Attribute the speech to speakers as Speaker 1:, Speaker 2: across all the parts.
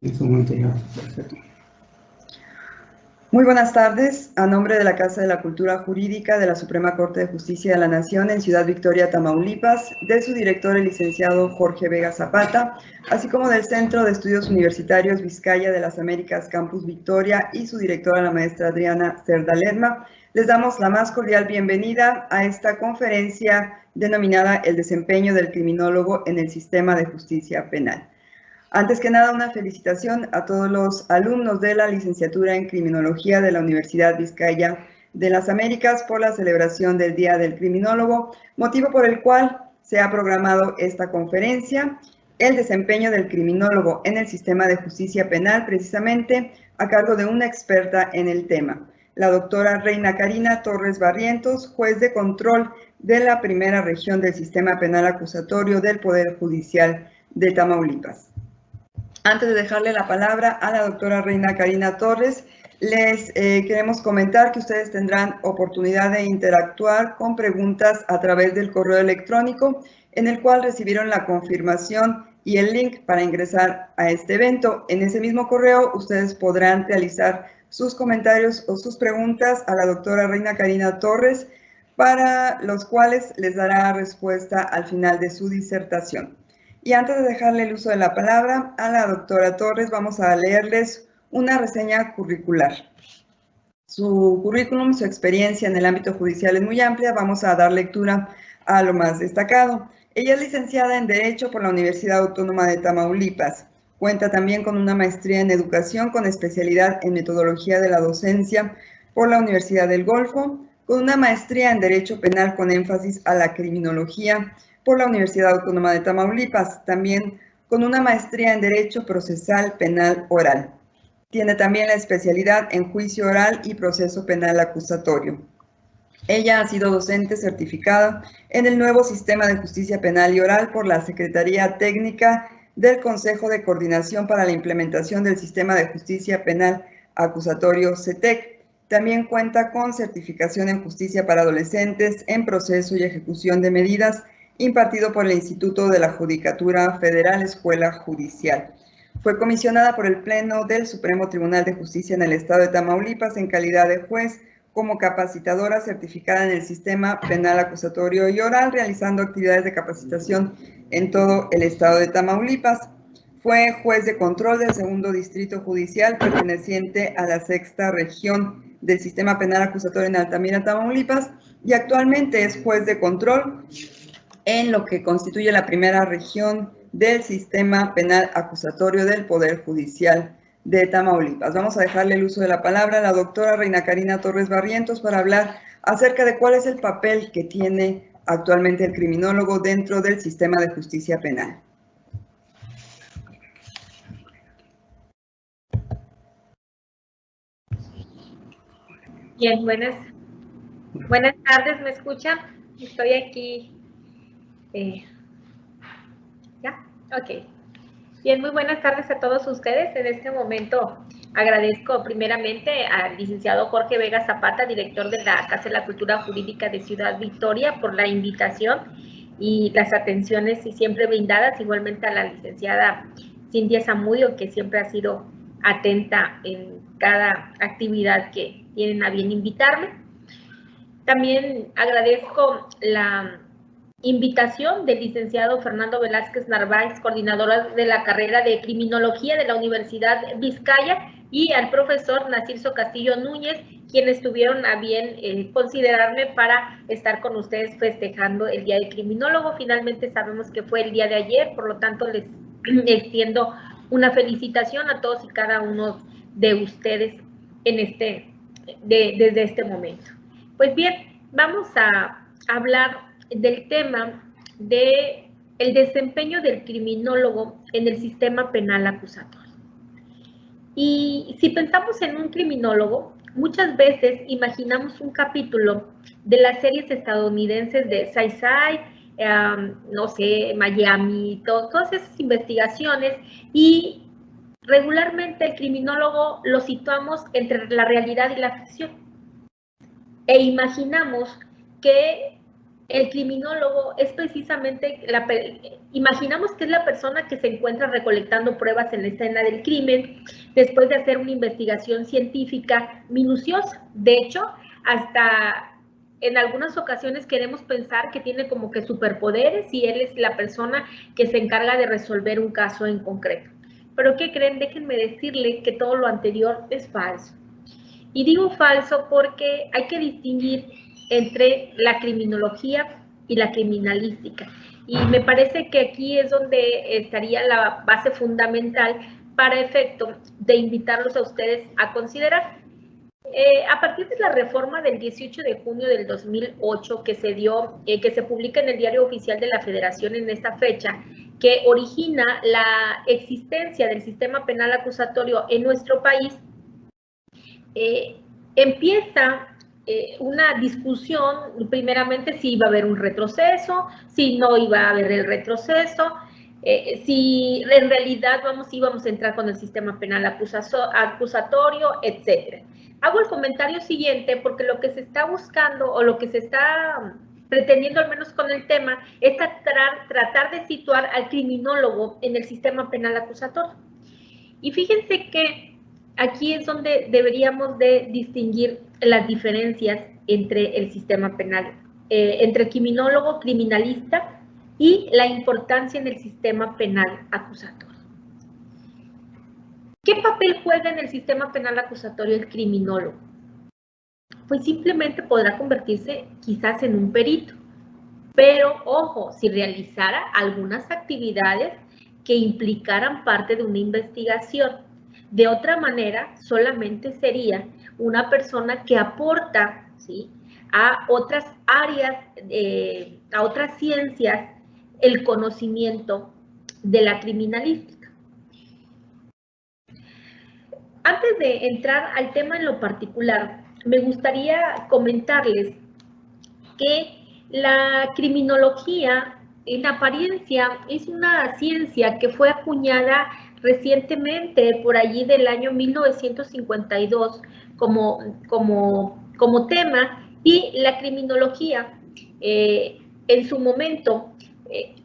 Speaker 1: En su momento ya, perfecto.
Speaker 2: Muy buenas tardes. A nombre de la Casa de la Cultura Jurídica de la Suprema Corte de Justicia de la Nación en Ciudad Victoria, Tamaulipas, de su director, el licenciado Jorge Vega Zapata, así como del Centro de Estudios Universitarios Vizcaya de las Américas Campus Victoria y su directora, la maestra Adriana Cerda Lerma, les damos la más cordial bienvenida a esta conferencia denominada El desempeño del criminólogo en el sistema de justicia penal. Antes que nada, una felicitación a todos los alumnos de la licenciatura en Criminología de la Universidad Vizcaya de las Américas por la celebración del Día del Criminólogo, motivo por el cual se ha programado esta conferencia, el desempeño del criminólogo en el sistema de justicia penal, precisamente a cargo de una experta en el tema, la doctora Reina Karina Torres Barrientos, juez de control de la primera región del sistema penal acusatorio del Poder Judicial de Tamaulipas. Antes de dejarle la palabra a la doctora Reina Karina Torres, les queremos comentar que ustedes tendrán oportunidad de interactuar con preguntas a través del correo electrónico en el cual recibieron la confirmación y el link para ingresar a este evento. En ese mismo correo ustedes podrán realizar sus comentarios o sus preguntas a la doctora Reina Karina Torres, para los cuales les dará respuesta al final de su disertación. Y antes de dejarle el uso de la palabra a la doctora Torres, vamos a leerles una reseña curricular. Su currículum, su experiencia en el ámbito judicial es muy amplia. Vamos a dar lectura a lo más destacado. Ella es licenciada en Derecho por la Universidad Autónoma de Tamaulipas. Cuenta también con una maestría en Educación con especialidad en Metodología de la Docencia por la Universidad del Golfo, con una maestría en Derecho Penal con énfasis a la criminología por la Universidad Autónoma de Tamaulipas, también con una maestría en Derecho Procesal Penal Oral. Tiene también la especialidad en Juicio Oral y Proceso Penal Acusatorio. Ella ha sido docente certificada en el nuevo Sistema de Justicia Penal y Oral por la Secretaría Técnica del Consejo de Coordinación para la Implementación del Sistema de Justicia Penal Acusatorio CETEC. También cuenta con certificación en Justicia para Adolescentes en Proceso y Ejecución de Medidas, impartido por el Instituto de la Judicatura Federal Escuela Judicial. Fue comisionada por el Pleno del Supremo Tribunal de Justicia en el Estado de Tamaulipas en calidad de juez, como capacitadora certificada en el sistema penal acusatorio y oral, realizando actividades de capacitación en todo el estado de Tamaulipas. Fue juez de control del segundo distrito judicial perteneciente a la sexta región del sistema penal acusatorio en Altamira, Tamaulipas, y actualmente es juez de control en lo que constituye la primera región del sistema penal acusatorio del Poder Judicial de Tamaulipas. Vamos a dejarle el uso de la palabra a la doctora Reina Karina Torres Barrientos para hablar acerca de cuál es el papel que tiene actualmente el criminólogo dentro del sistema de justicia penal.
Speaker 3: Bien, buenas tardes, ¿me escuchan? Estoy aquí. ¿Ya? Ok. Bien, muy buenas tardes a todos ustedes. En este momento agradezco primeramente al licenciado Jorge Vega Zapata, director de la Casa de la Cultura Jurídica de Ciudad Victoria, por la invitación y las atenciones siempre brindadas, igualmente a la licenciada Cintia Zamudio, que siempre ha sido atenta en cada actividad que tienen a bien invitarme. También agradezco la invitación del licenciado Fernando Velázquez Narváez, coordinador de la carrera de Criminología de la Universidad Vizcaya, y al profesor Nacirso Castillo Núñez, quienes tuvieron a bien considerarme para estar con ustedes festejando el Día del Criminólogo. Finalmente sabemos que fue el día de ayer, por lo tanto les extiendo una felicitación a todos y cada uno de ustedes desde este momento. Pues bien, vamos a hablar del tema de el desempeño del criminólogo en el sistema penal acusatorio. Y si pensamos en un criminólogo, muchas veces imaginamos un capítulo de las series estadounidenses de CSI, no sé, Miami, todas esas investigaciones, y regularmente el criminólogo lo situamos entre la realidad y la ficción. E imaginamos que el criminólogo es precisamente, imaginamos que es la persona que se encuentra recolectando pruebas en la escena del crimen después de hacer una investigación científica minuciosa. De hecho, hasta en algunas ocasiones queremos pensar que tiene como que superpoderes y él es la persona que se encarga de resolver un caso en concreto. Pero ¿qué creen? Déjenme decirle que todo lo anterior es falso. Y digo falso porque hay que distinguir entre la criminología y la criminalística. Y me parece que aquí es donde estaría la base fundamental para efecto de invitarlos a ustedes a considerar. A partir de la reforma del 18 de junio del 2008 que se dio, que se publica en el Diario Oficial de la Federación en esta fecha, que origina la existencia del sistema penal acusatorio en nuestro país, empieza una discusión, primeramente si iba a haber un retroceso, si no iba a haber el retroceso, si en realidad íbamos a entrar con el sistema penal acusatorio, etc. Hago el comentario siguiente porque lo que se está buscando o lo que se está pretendiendo, al menos con el tema, es tratar de situar al criminólogo en el sistema penal acusatorio. Y fíjense que aquí es donde deberíamos de distinguir las diferencias entre el sistema penal, entre el criminólogo criminalista y la importancia en el sistema penal acusatorio. ¿Qué papel juega en el sistema penal acusatorio el criminólogo? Pues simplemente podrá convertirse quizás en un perito, pero ojo, si realizara algunas actividades que implicaran parte de una investigación. De otra manera, solamente sería una persona que aporta, ¿sí?, a otras áreas, a otras ciencias, el conocimiento de la criminalística. Antes de entrar al tema en lo particular, me gustaría comentarles que la criminología, en apariencia, es una ciencia que fue acuñada recientemente, por allí del año 1952, como tema, y la criminología, en su momento,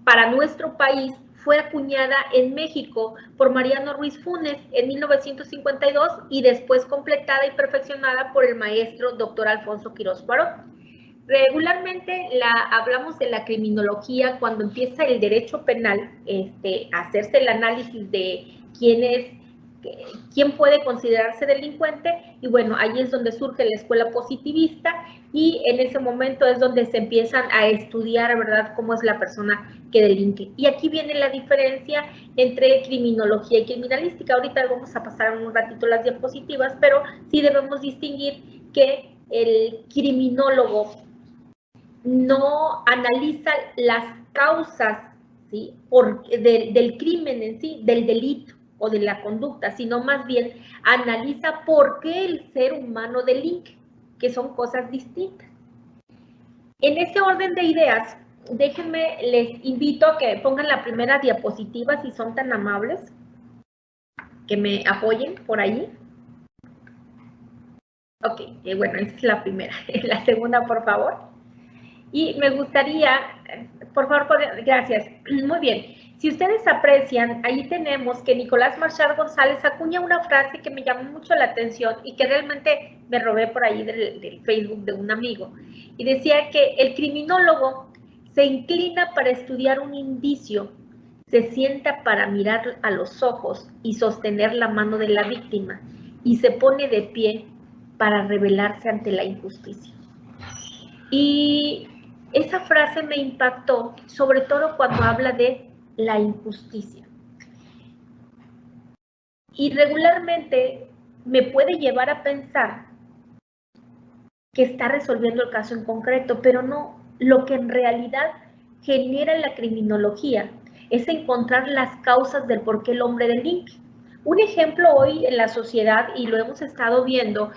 Speaker 3: para nuestro país, fue acuñada en México por Mariano Ruiz Funes en 1952 y después completada y perfeccionada por el maestro doctor Alfonso Quirós Parot. Regularmente hablamos de la criminología cuando empieza el derecho penal, a hacerse el análisis de quién puede considerarse delincuente, y bueno, ahí es donde surge la escuela positivista y en ese momento es donde se empiezan a estudiar, ¿verdad?, cómo es la persona que delinque. Y aquí viene la diferencia entre criminología y criminalística. Ahorita vamos a pasar un ratito las diapositivas, pero sí debemos distinguir que el criminólogo no analiza las causas, ¿sí?, del crimen en sí, del delito o de la conducta, sino más bien analiza por qué el ser humano delinque, que son cosas distintas. En ese orden de ideas, déjenme, les invito a que pongan la primera diapositiva, si son tan amables, que me apoyen por ahí. Ok, bueno, esa es la primera. La segunda, por favor. Y me gustaría, por favor, gracias. Muy bien. Si ustedes aprecian, ahí tenemos que Nicolás Marchal González acuña una frase que me llamó mucho la atención y que realmente me robé por ahí del Facebook de un amigo. Y decía que el criminólogo se inclina para estudiar un indicio, se sienta para mirar a los ojos y sostener la mano de la víctima y se pone de pie para rebelarse ante la injusticia. Y esa frase me impactó, sobre todo cuando habla de la injusticia. Y regularmente me puede llevar a pensar que está resolviendo el caso en concreto, pero no, lo que en realidad genera la criminología es encontrar las causas del por qué el hombre delinque. Un ejemplo hoy en la sociedad, y lo hemos estado viendo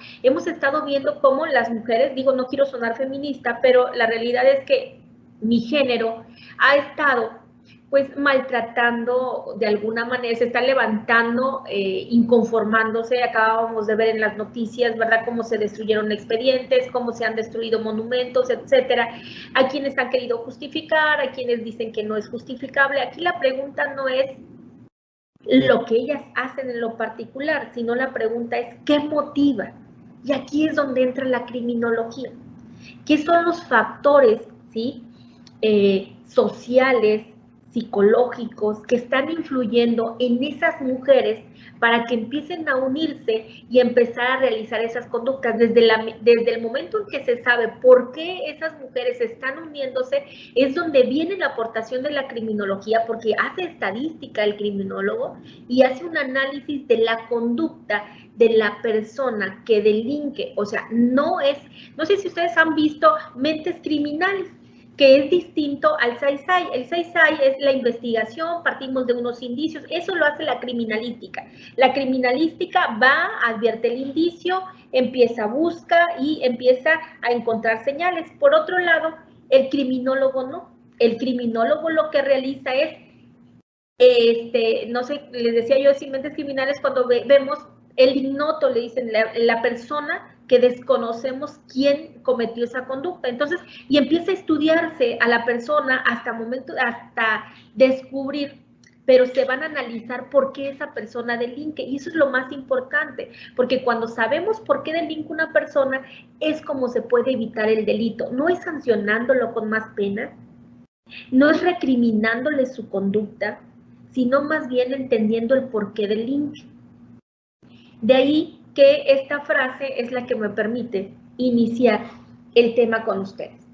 Speaker 3: cómo las mujeres, digo, no quiero sonar feminista, pero la realidad es que mi género ha estado pues maltratando de alguna manera, se está levantando, inconformándose. Acabábamos de ver en las noticias, ¿verdad?, cómo se destruyeron expedientes, cómo se han destruido monumentos, etcétera. Hay quienes han querido justificar, hay quienes dicen que no es justificable. Aquí la pregunta no es lo que ellas hacen en lo particular, sino la pregunta es ¿qué motiva? Y aquí es donde entra la criminología. ¿Qué son los factores, ¿sí?, sociales, psicológicos, que están influyendo en esas mujeres para que empiecen a unirse y empezar a realizar esas conductas? Desde el momento en que se sabe por qué esas mujeres están uniéndose, es donde viene la aportación de la criminología, porque hace estadística el criminólogo y hace un análisis de la conducta de la persona que delinque. O sea, no sé si ustedes han visto Mentes Criminales, que es distinto al SAISAI. El SAISAI es la investigación, partimos de unos indicios, eso lo hace la criminalística. La criminalística va, advierte el indicio, empieza, busca y empieza a encontrar señales. Por otro lado, el criminólogo no. El criminólogo lo que realiza es, no sé, les decía yo, sin Mentes Criminales, cuando vemos el ignoto, le dicen, la persona que desconocemos quién cometió esa conducta. Entonces, y empieza a estudiarse a la persona hasta descubrir, pero se van a analizar por qué esa persona delinque, y eso es lo más importante, porque cuando sabemos por qué delinque una persona, es como se puede evitar el delito. No es sancionándolo con más pena, no es recriminándole su conducta, sino más bien entendiendo el por qué delinque. De ahí que esta frase es la que me permite iniciar el tema con ustedes.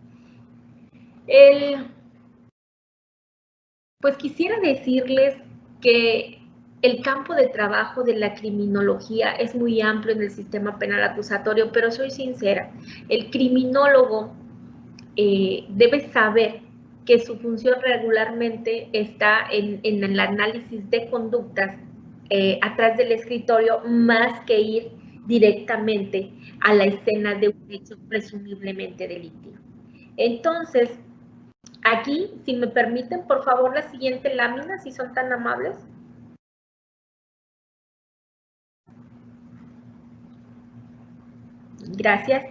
Speaker 3: Pues quisiera decirles que el campo de trabajo de la criminología es muy amplio en el sistema penal acusatorio, pero soy sincera, el criminólogo debe saber que su función regularmente está en el análisis de conductas atrás del escritorio, más que ir directamente a la escena de un hecho presumiblemente delictivo. Entonces, aquí, si me permiten, por favor, la siguiente lámina, si son tan amables. Gracias.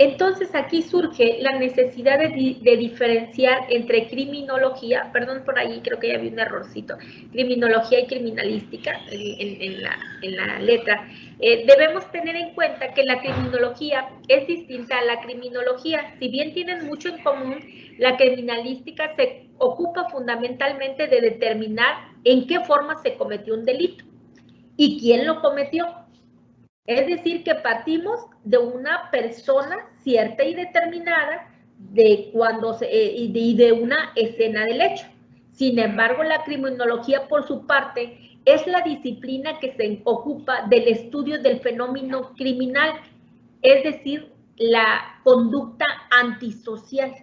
Speaker 3: Entonces aquí surge la necesidad de diferenciar entre criminología, perdón, por ahí creo que ya vi un errorcito, criminología y criminalística en la letra. Debemos tener en cuenta que la criminología es distinta a la criminología. Si bien tienen mucho en común, la criminalística se ocupa fundamentalmente de determinar en qué forma se cometió un delito y quién lo cometió. Es decir, que partimos de una persona cierta y determinada y de una escena del hecho. Sin embargo, la criminología, por su parte, es la disciplina que se ocupa del estudio del fenómeno criminal, es decir, la conducta antisocial,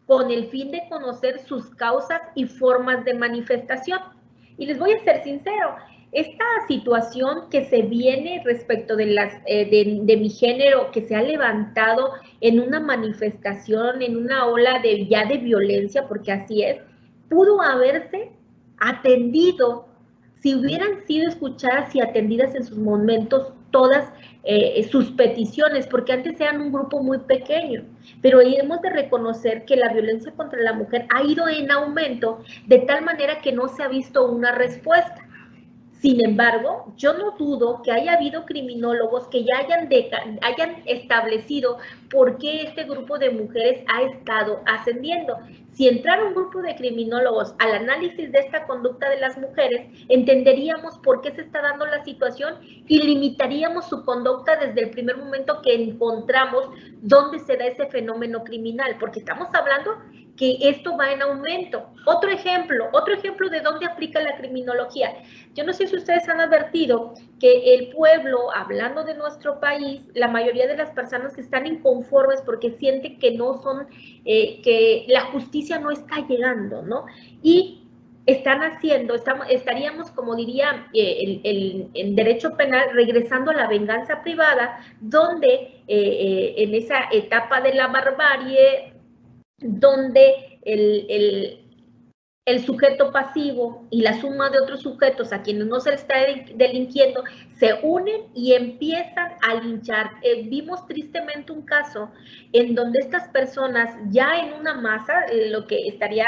Speaker 3: con el fin de conocer sus causas y formas de manifestación. Y les voy a ser sincero, esta situación que se viene respecto de mi género, que se ha levantado en una manifestación, en una ola ya de violencia, porque así es, pudo haberse atendido si hubieran sido escuchadas y atendidas en sus momentos todas sus peticiones, porque antes eran un grupo muy pequeño, pero hemos de reconocer que la violencia contra la mujer ha ido en aumento de tal manera que no se ha visto una respuesta. Sin embargo, yo no dudo que haya habido criminólogos que ya hayan establecido por qué este grupo de mujeres ha estado ascendiendo. Si entrara un grupo de criminólogos al análisis de esta conducta de las mujeres, entenderíamos por qué se está dando la situación y limitaríamos su conducta desde el primer momento que encontramos dónde se da ese fenómeno criminal, porque estamos hablando que esto va en aumento. Otro ejemplo de dónde aplica la criminología. Yo no sé si ustedes han advertido que el pueblo, hablando de nuestro país, la mayoría de las personas están inconformes porque sienten que no son, que la justicia no está llegando, ¿no? Y estaríamos, como diría el derecho penal, regresando a la venganza privada, donde en esa etapa de la barbarie, donde el sujeto pasivo y la suma de otros sujetos a quienes no se les está delinquiendo se unen y empiezan a linchar. Vimos tristemente un caso en donde estas personas ya en una masa, lo que estaría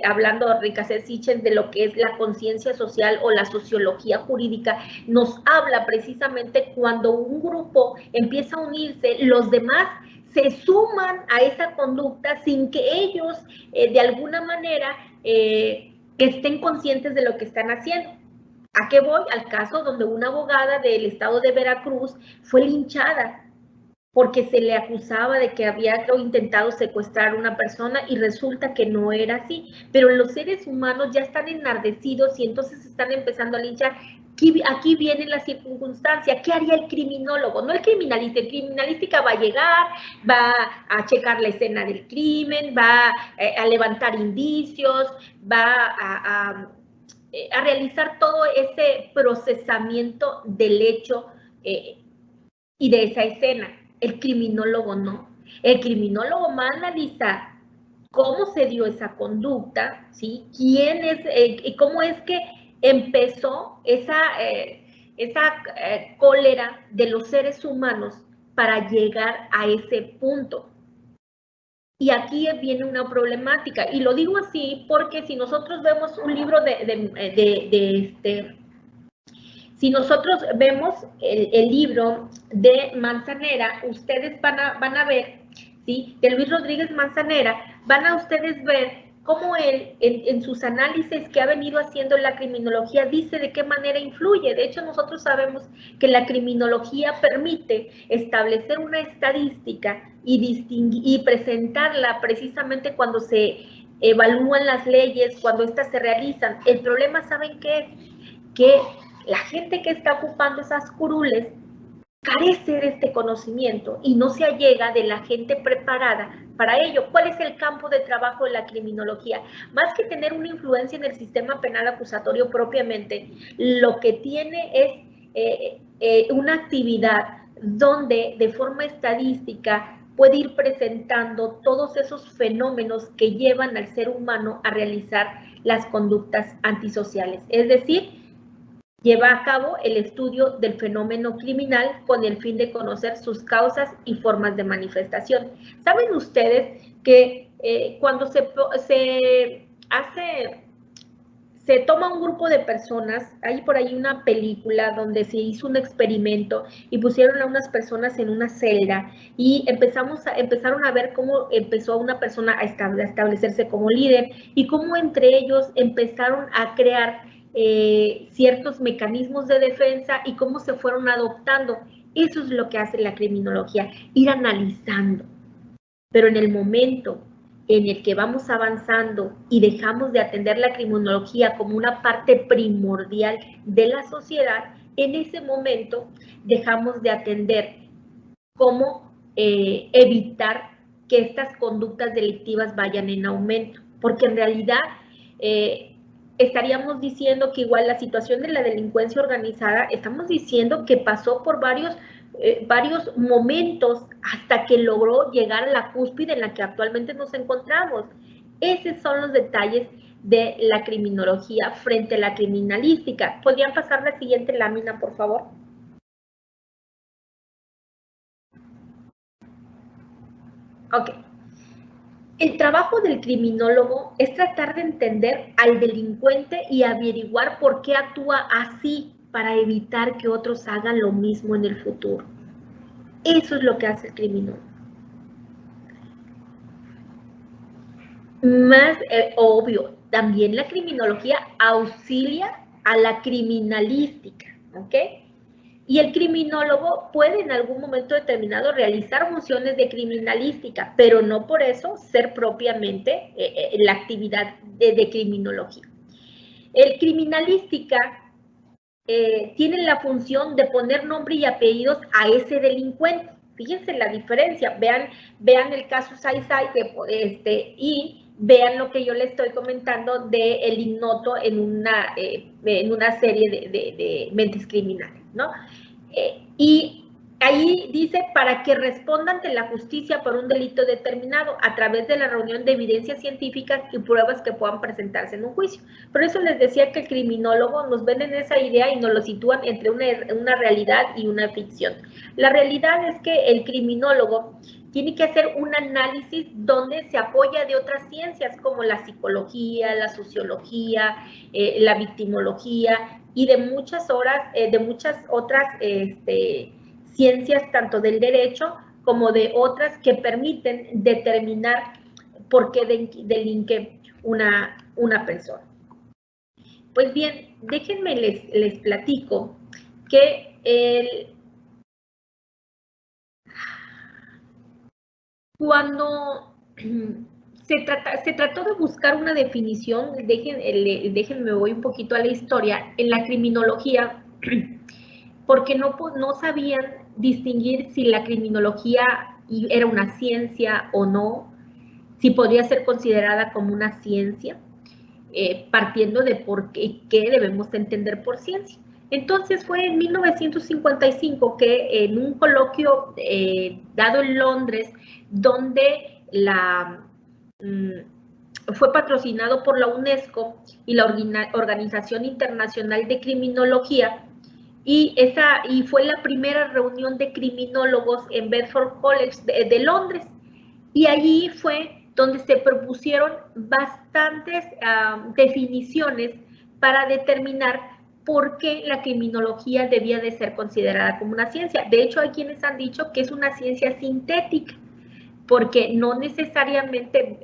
Speaker 3: hablando Ricacet Sichel de lo que es la conciencia social o la sociología jurídica, nos habla precisamente cuando un grupo empieza a unirse, los demás se suman a esa conducta sin que ellos de alguna manera estén conscientes de lo que están haciendo. ¿A qué voy? Al caso donde una abogada del estado de Veracruz fue linchada porque se le acusaba de que había intentado secuestrar a una persona y resulta que no era así. Pero los seres humanos ya están enardecidos y entonces están empezando a linchar. Aquí viene la circunstancia. ¿Qué haría el criminólogo? No el criminalista. El criminalística va a llegar, va a checar la escena del crimen, va a levantar indicios, va a realizar todo ese procesamiento del hecho y de esa escena. El criminólogo no. El criminólogo va a analizar cómo se dio esa conducta, ¿sí? ¿Quién es, cómo es que empezó esa cólera de los seres humanos para llegar a ese punto? Y aquí viene una problemática, y lo digo así porque si nosotros vemos un libro si nosotros vemos el libro de Manzanera, ustedes van a ver, ¿sí? De Luis Rodríguez Manzanera, van a ustedes ver cómo él, en sus análisis que ha venido haciendo la criminología, dice de qué manera influye. De hecho, nosotros sabemos que la criminología permite establecer una estadística y presentarla precisamente cuando se evalúan las leyes, cuando éstas se realizan. El problema, ¿saben qué es? Que la gente que está ocupando esas curules carece de este conocimiento y no se allega de la gente preparada para ello. ¿Cuál es el campo de trabajo de la criminología? Más que tener una influencia en el sistema penal acusatorio propiamente, lo que tiene es una actividad donde de forma estadística puede ir presentando todos esos fenómenos que llevan al ser humano a realizar las conductas antisociales. Es decir, lleva a cabo el estudio del fenómeno criminal con el fin de conocer sus causas y formas de manifestación. ¿Saben ustedes que cuando se toma un grupo de personas, hay por ahí una película donde se hizo un experimento y pusieron a unas personas en una celda y empezaron a ver cómo empezó una persona a establecerse como líder y cómo entre ellos empezaron a crear ciertos mecanismos de defensa y cómo se fueron adoptando? Eso es lo que hace la criminología, ir analizando. Pero en el momento en el que vamos avanzando y dejamos de atender la criminología como una parte primordial de la sociedad, en ese momento dejamos de atender cómo evitar que estas conductas delictivas vayan en aumento, porque en realidad estaríamos diciendo que igual la situación de la delincuencia organizada, estamos diciendo que pasó por varios momentos hasta que logró llegar a la cúspide en la que actualmente nos encontramos. Esos son los detalles de la criminología frente a la criminalística. ¿Podrían pasar la siguiente lámina, por favor? Ok. El trabajo del criminólogo es tratar de entender al delincuente y averiguar por qué actúa así para evitar que otros hagan lo mismo en el futuro. Eso es lo que hace el criminólogo. Más obvio, también la criminología auxilia a la criminalística, ¿ok? Y el criminólogo puede en algún momento determinado realizar funciones de criminalística, pero no por eso ser propiamente la actividad de criminología. El criminalística tiene la función de poner nombre y apellidos a ese delincuente. Fíjense la diferencia, vean el caso Saisai y vean lo que yo les estoy comentando de el ignoto en una serie de mentes criminales, ¿no? Y ahí dice, para que responda ante la justicia por un delito determinado a través de la reunión de evidencias científicas y pruebas que puedan presentarse en un juicio. Por eso les decía que el criminólogo nos venden esa idea y nos lo sitúan entre una realidad y una ficción. La realidad es que el criminólogo tiene que hacer un análisis donde se apoya de otras ciencias como la psicología, la sociología, la victimología y de muchas otras ciencias, tanto del derecho como de otras que permiten determinar por qué delinque una persona. Pues bien, déjenme les platico que cuando se trató de buscar una definición, déjenme voy un poquito a la historia, en la criminología, porque no sabían distinguir si la criminología era una ciencia o no, si podría ser considerada como una ciencia, partiendo de por qué debemos entender por ciencia. Entonces fue en 1955 que en un coloquio dado en Londres, donde fue patrocinado por la UNESCO y la Organización Internacional de Criminología, y fue la primera reunión de criminólogos en Bedford College de Londres, y allí fue donde se propusieron bastantes definiciones para determinar por qué la criminología debía de ser considerada como una ciencia. De hecho, hay quienes han dicho que es una ciencia sintética, porque no necesariamente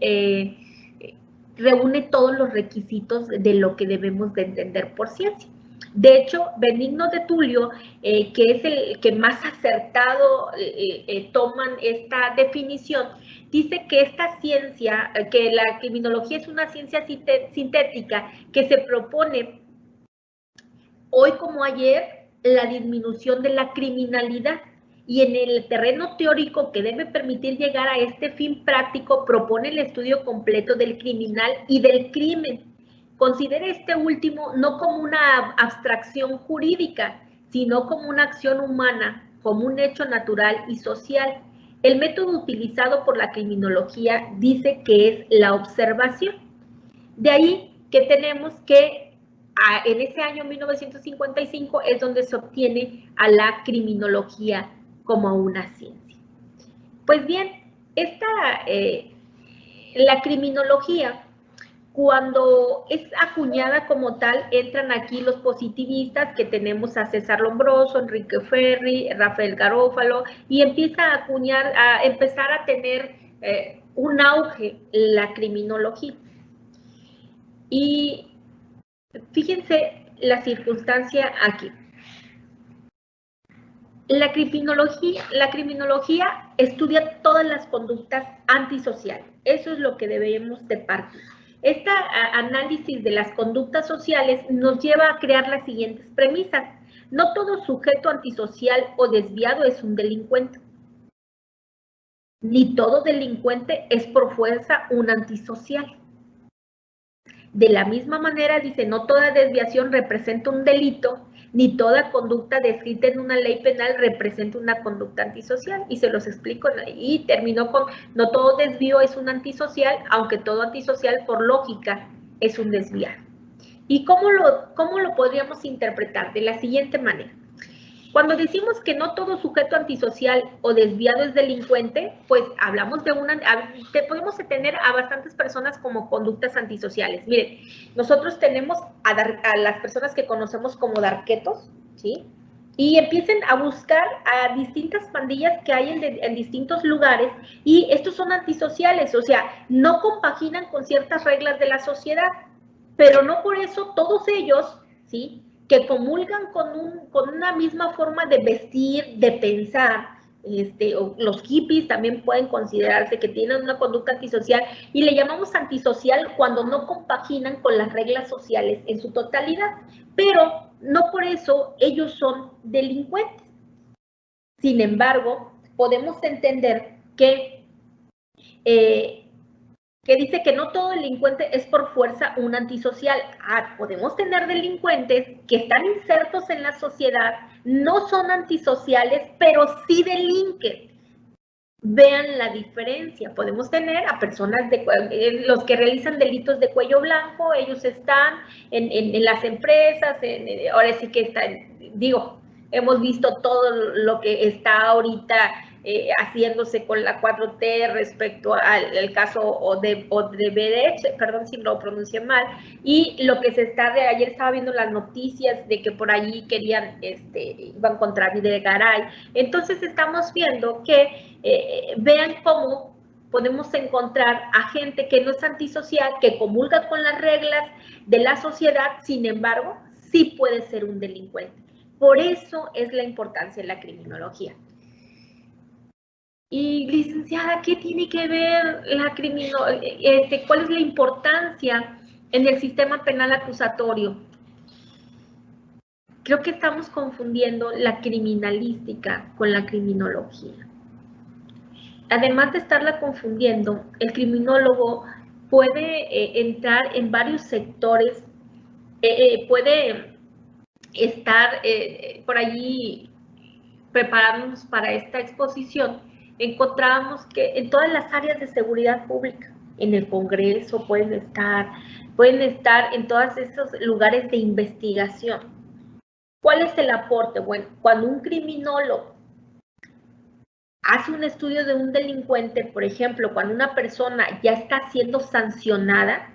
Speaker 3: reúne todos los requisitos de lo que debemos de entender por ciencia. De hecho, Benigno de Tulio, que es el que más acertado toman esta definición, dice que esta ciencia, que la criminología es una ciencia sintética que se propone hoy como ayer la disminución de la criminalidad, y en el terreno teórico que debe permitir llegar a este fin práctico propone el estudio completo del criminal y del crimen. Considera este último no como una abstracción jurídica, sino como una acción humana, como un hecho natural y social. El método utilizado por la criminología dice que es la observación. De ahí que tenemos que en ese año 1955 es donde se obtiene a la criminología como una ciencia. Pues bien, la criminología, cuando es acuñada como tal, entran aquí los positivistas, que tenemos a César Lombroso, Enrique Ferri, Rafael Garófalo, y empieza a empezar a tener un auge la criminología. Y fíjense la circunstancia aquí. La criminología estudia todas las conductas antisociales. Eso es lo que debemos de partir. Este análisis de las conductas sociales nos lleva a crear las siguientes premisas. No todo sujeto antisocial o desviado es un delincuente. Ni todo delincuente es por fuerza un antisocial. De la misma manera, dice, no toda desviación representa un delito, ni toda conducta descrita en una ley penal representa una conducta antisocial. Y se los explico, y terminó con, no todo desvío es un antisocial, aunque todo antisocial, por lógica, es un desviado. ¿Y cómo lo podríamos interpretar? De la siguiente manera. Cuando decimos que no todo sujeto antisocial o desviado es delincuente, pues hablamos podemos tener a bastantes personas como conductas antisociales. Miren, nosotros tenemos a las personas que conocemos como darquetos, ¿sí? Y empiecen a buscar a distintas pandillas que hay en distintos lugares, y estos son antisociales, o sea, no compaginan con ciertas reglas de la sociedad, pero no por eso todos ellos, ¿sí?, que comulgan con una misma forma de vestir, de pensar. Los hippies también pueden considerarse que tienen una conducta antisocial, y le llamamos antisocial cuando no compaginan con las reglas sociales en su totalidad, pero no por eso ellos son delincuentes. Sin embargo, podemos entender que que dice que no todo delincuente es por fuerza un antisocial. Podemos tener delincuentes que están insertos en la sociedad, no son antisociales, pero sí delinquen. Vean la diferencia. Podemos tener a personas, los que realizan delitos de cuello blanco, ellos están en las empresas, ahora sí que están, digo, hemos visto todo lo que está ahorita haciéndose con la 4T respecto al caso Odebrecht, perdón si lo pronuncié mal, y lo que se está, ayer estaba viendo las noticias de que por allí querían, iban contra Videgaray. Entonces estamos viendo que vean cómo podemos encontrar a gente que no es antisocial, que comulga con las reglas de la sociedad, sin embargo, sí puede ser un delincuente. Por eso es la importancia de la criminología. Y licenciada, ¿qué tiene que ver la criminología? ¿Cuál es la importancia en el sistema penal acusatorio? Creo que estamos confundiendo la criminalística con la criminología. Además de estarla confundiendo, el criminólogo puede entrar en varios sectores, puede estar por allí preparándonos para esta exposición. Encontramos que en todas las áreas de seguridad pública, en el Congreso pueden estar en todos estos lugares de investigación. ¿Cuál es el aporte? Bueno, cuando un criminólogo hace un estudio de un delincuente, por ejemplo, cuando una persona ya está siendo sancionada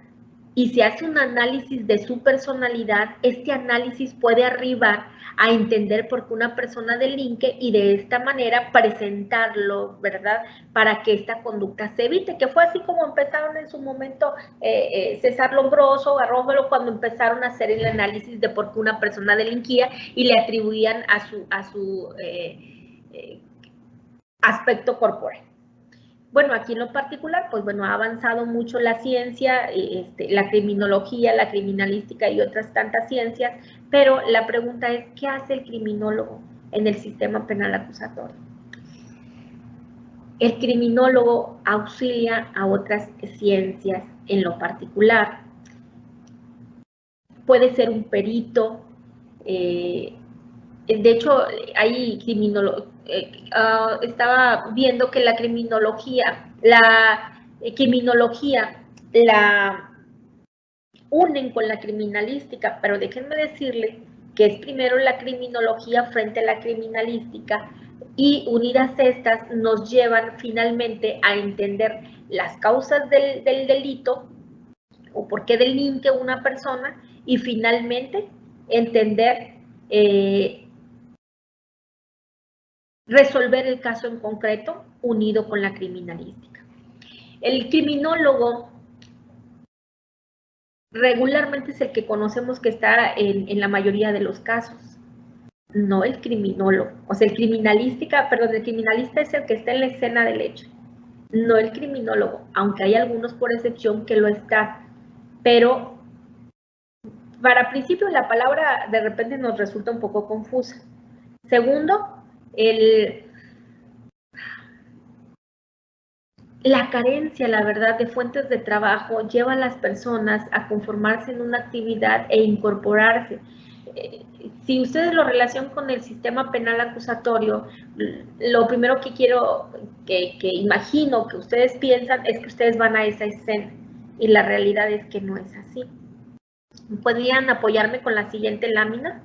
Speaker 3: y se hace un análisis de su personalidad, este análisis puede arribar a entender por qué una persona delinque y de esta manera presentarlo, ¿verdad? Para que esta conducta se evite, que fue así como empezaron en su momento César Lombroso, Garofalo, cuando empezaron a hacer el análisis de por qué una persona delinquía y le atribuían a su aspecto corporal. Bueno, aquí en lo particular, pues bueno, ha avanzado mucho la ciencia, la criminología, la criminalística y otras tantas ciencias, pero la pregunta es, ¿qué hace el criminólogo en el sistema penal acusatorio? El criminólogo auxilia a otras ciencias en lo particular. Puede ser un perito, de hecho, hay criminólogos. Estaba viendo que la criminología la unen con la criminalística, pero déjenme decirles que es primero la criminología frente a la criminalística y unidas estas nos llevan finalmente a entender las causas del delito o por qué delinque una persona y finalmente entender resolver el caso en concreto unido con la criminalística. El criminólogo regularmente es el que conocemos que está en la mayoría de los casos, no el criminólogo. O sea, el criminalista es el que está en la escena del hecho, no el criminólogo, aunque hay algunos por excepción que lo están. Pero para principio la palabra de repente nos resulta un poco confusa. Segundo, la carencia, la verdad, de fuentes de trabajo lleva a las personas a conformarse en una actividad e incorporarse. Si ustedes lo relacionan con el sistema penal acusatorio, lo primero que quiero, que imagino que ustedes piensan es que ustedes van a esa escena y la realidad es que no es así. ¿Podrían apoyarme con la siguiente lámina?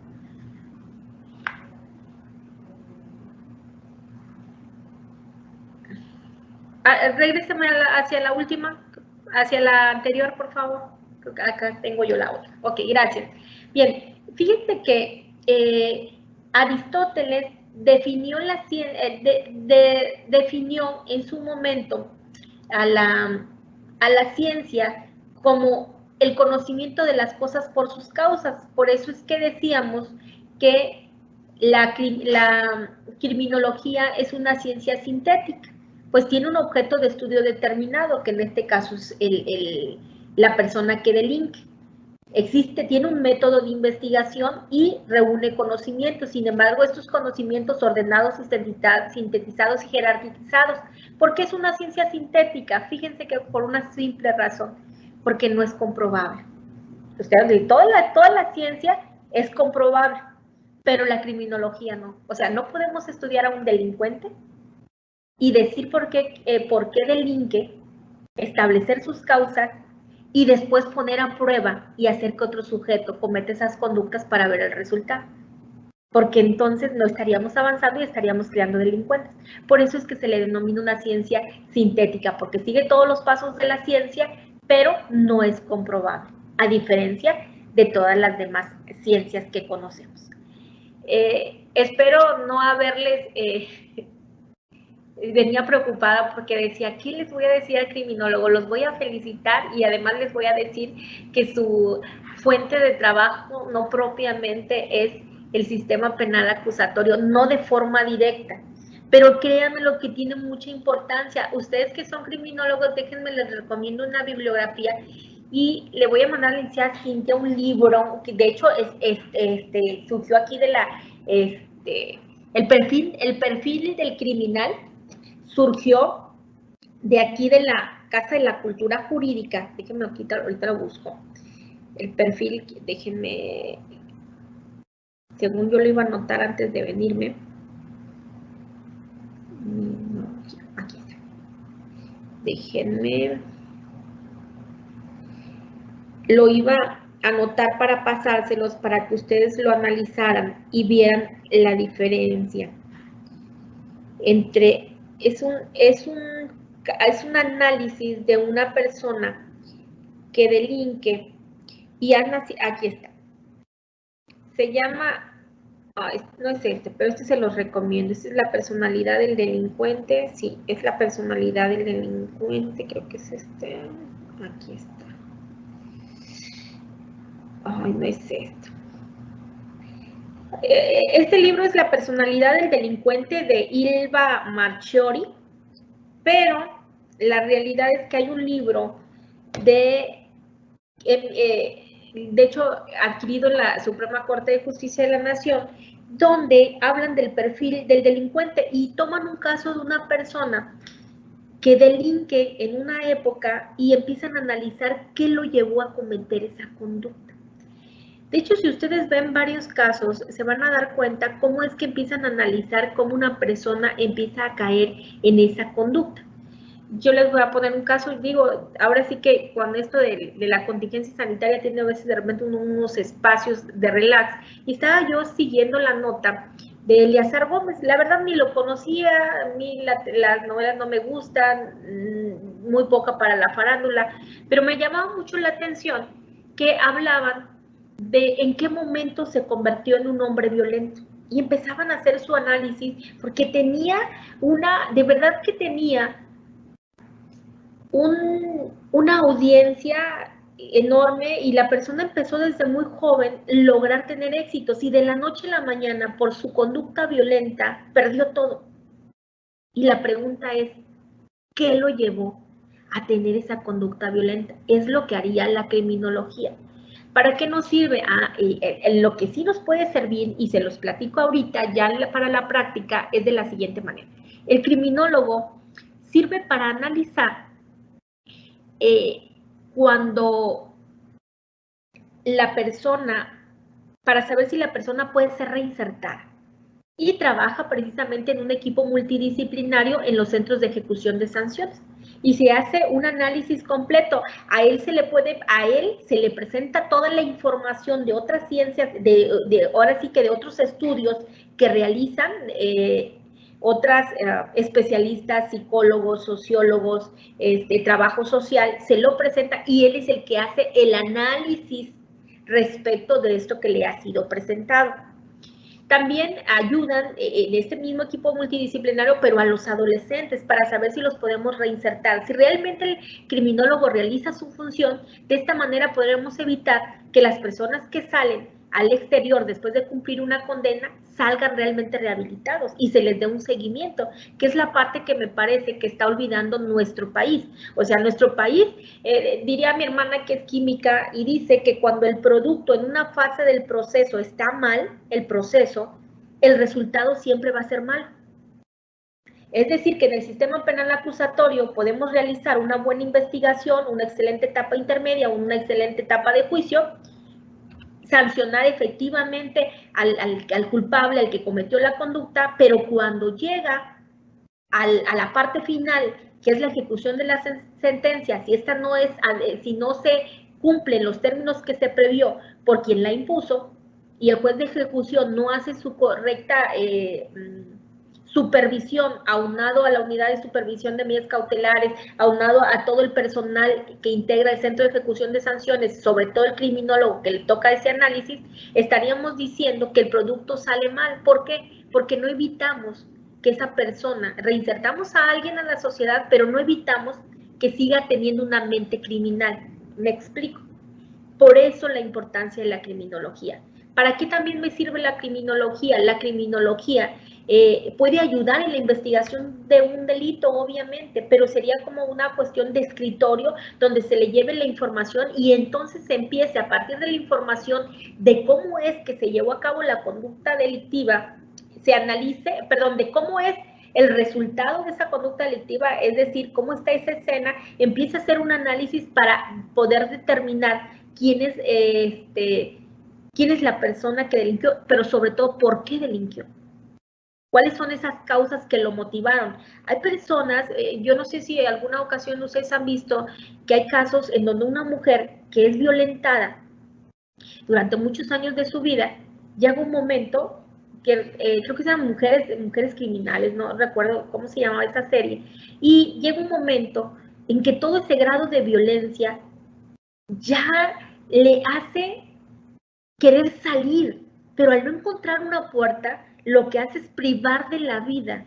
Speaker 3: Regrésame hacia la última, hacia la anterior, por favor. Acá tengo yo la otra. Ok, gracias. Bien, fíjense que Aristóteles definió definió en su momento a la ciencia como el conocimiento de las cosas por sus causas. Por eso es que decíamos que la criminología es una ciencia sintética, pues tiene un objeto de estudio determinado, que en este caso es la persona que delinque. tiene un método de investigación y reúne conocimientos. Sin embargo, estos conocimientos ordenados, sintetizados y jerarquizados. ¿Por qué es una ciencia sintética? Fíjense que por una simple razón, porque no es comprobable. Ustedes, toda la ciencia es comprobable, pero la criminología no. O sea, no podemos estudiar a un delincuente y decir por qué delinque, establecer sus causas y después poner a prueba y hacer que otro sujeto cometa esas conductas para ver el resultado. Porque entonces no estaríamos avanzando y estaríamos creando delincuentes. Por eso es que se le denomina una ciencia sintética, porque sigue todos los pasos de la ciencia, pero no es comprobable, a diferencia de todas las demás ciencias que conocemos. Espero no haberles... venía preocupada porque decía, ¿qué les voy a decir al criminólogo? Los voy a felicitar y además les voy a decir que su fuente de trabajo no propiamente es el sistema penal acusatorio, no de forma directa. Pero créanme lo que tiene mucha importancia. Ustedes que son criminólogos, déjenme, les recomiendo una bibliografía y le voy a mandar a la licenciada Cintia un libro que de hecho surgió aquí de la... el perfil del criminal surgió de aquí de la Casa de la Cultura Jurídica. Déjenme ahorita lo busco. El perfil, déjenme, según yo lo iba a anotar antes de venirme. No, aquí está. Déjenme. Lo iba a anotar para pasárselos para que ustedes lo analizaran y vieran la diferencia entre... Es un análisis de una persona que delinque y aquí está. Se llama, no es pero este se los recomiendo. Esta es la personalidad del delincuente. Sí, es la personalidad del delincuente. Creo que es este. Aquí está. Ay, no es esto. Este libro es La personalidad del delincuente de Ilva Marchiori, pero la realidad es que hay un libro de hecho adquirido en la Suprema Corte de Justicia de la Nación, donde hablan del perfil del delincuente y toman un caso de una persona que delinque en una época y empiezan a analizar qué lo llevó a cometer esa conducta. De hecho, si ustedes ven varios casos, se van a dar cuenta cómo es que empiezan a analizar cómo una persona empieza a caer en esa conducta. Yo les voy a poner un caso, digo, ahora sí que cuando esto de la contingencia sanitaria tiene a veces de repente unos espacios de relax, y estaba yo siguiendo la nota de Eleazar Gómez. La verdad ni lo conocía, a mí las novelas no me gustan, muy poca para la farándula, pero me llamaba mucho la atención que hablaban de en qué momento se convirtió en un hombre violento. Y empezaban a hacer su análisis, porque tenía de verdad que tenía una audiencia enorme y la persona empezó desde muy joven a lograr tener éxitos y de la noche a la mañana por su conducta violenta perdió todo. Y la pregunta es, ¿qué lo llevó a tener esa conducta violenta? Es lo que haría la criminología. ¿Para qué nos sirve? Lo que sí nos puede servir, y se los platico ahorita ya para la práctica, es de la siguiente manera. El criminólogo sirve para analizar cuando la persona, para saber si la persona puede ser reinsertada, y trabaja precisamente en un equipo multidisciplinario en los centros de ejecución de sanciones. Y se hace un análisis completo. A él se le presenta toda la información de otras ciencias, ahora sí que de otros estudios que realizan otras especialistas, psicólogos, sociólogos, trabajo social, se lo presenta y él es el que hace el análisis respecto de esto que le ha sido presentado. También ayudan en este mismo equipo multidisciplinario, pero a los adolescentes para saber si los podemos reinsertar. Si realmente el criminólogo realiza su función, de esta manera podremos evitar que las personas que salen al exterior después de cumplir una condena salgan realmente rehabilitados y se les dé un seguimiento, que es la parte que me parece que está olvidando nuestro país. O sea, nuestro país, diría mi hermana que es química, y dice que cuando el producto en una fase del proceso está mal, el proceso, el resultado siempre va a ser mal. Es decir, que en el sistema penal acusatorio podemos realizar una buena investigación, una excelente etapa intermedia, una excelente etapa de juicio, sancionar efectivamente al culpable, al que cometió la conducta, pero cuando llega a la parte final, que es la ejecución de la sentencia, si esta no es, si no se cumplen los términos que se previó por quien la impuso y el juez de ejecución no hace su correcta supervisión, aunado a la unidad de supervisión de medidas cautelares, aunado a todo el personal que integra el centro de ejecución de sanciones, sobre todo el criminólogo que le toca ese análisis, estaríamos diciendo que el producto sale mal. ¿Por qué? Porque no evitamos que esa persona, reinsertamos a alguien a la sociedad, pero no evitamos que siga teniendo una mente criminal. ¿Me explico? Por eso la importancia de la criminología. ¿Para qué también me sirve la criminología? La criminología puede ayudar en la investigación de un delito, obviamente, pero sería como una cuestión de escritorio donde se le lleve la información y entonces se empiece a partir de la información de cómo es que se llevó a cabo la conducta delictiva, se analice, perdón, de cómo es el resultado de esa conducta delictiva, es decir, cómo está esa escena, empieza a hacer un análisis para poder determinar quién es la persona que delinquió, pero sobre todo por qué delinquió. ¿Cuáles son esas causas que lo motivaron? Hay personas, yo no sé si en alguna ocasión ustedes han visto que hay casos en donde una mujer que es violentada durante muchos años de su vida, llega un momento que creo que se llaman mujeres criminales, no recuerdo cómo se llamaba esa serie, y llega un momento en que todo ese grado de violencia ya le hace querer salir, pero al no encontrar una puerta, lo que hace es privar de la vida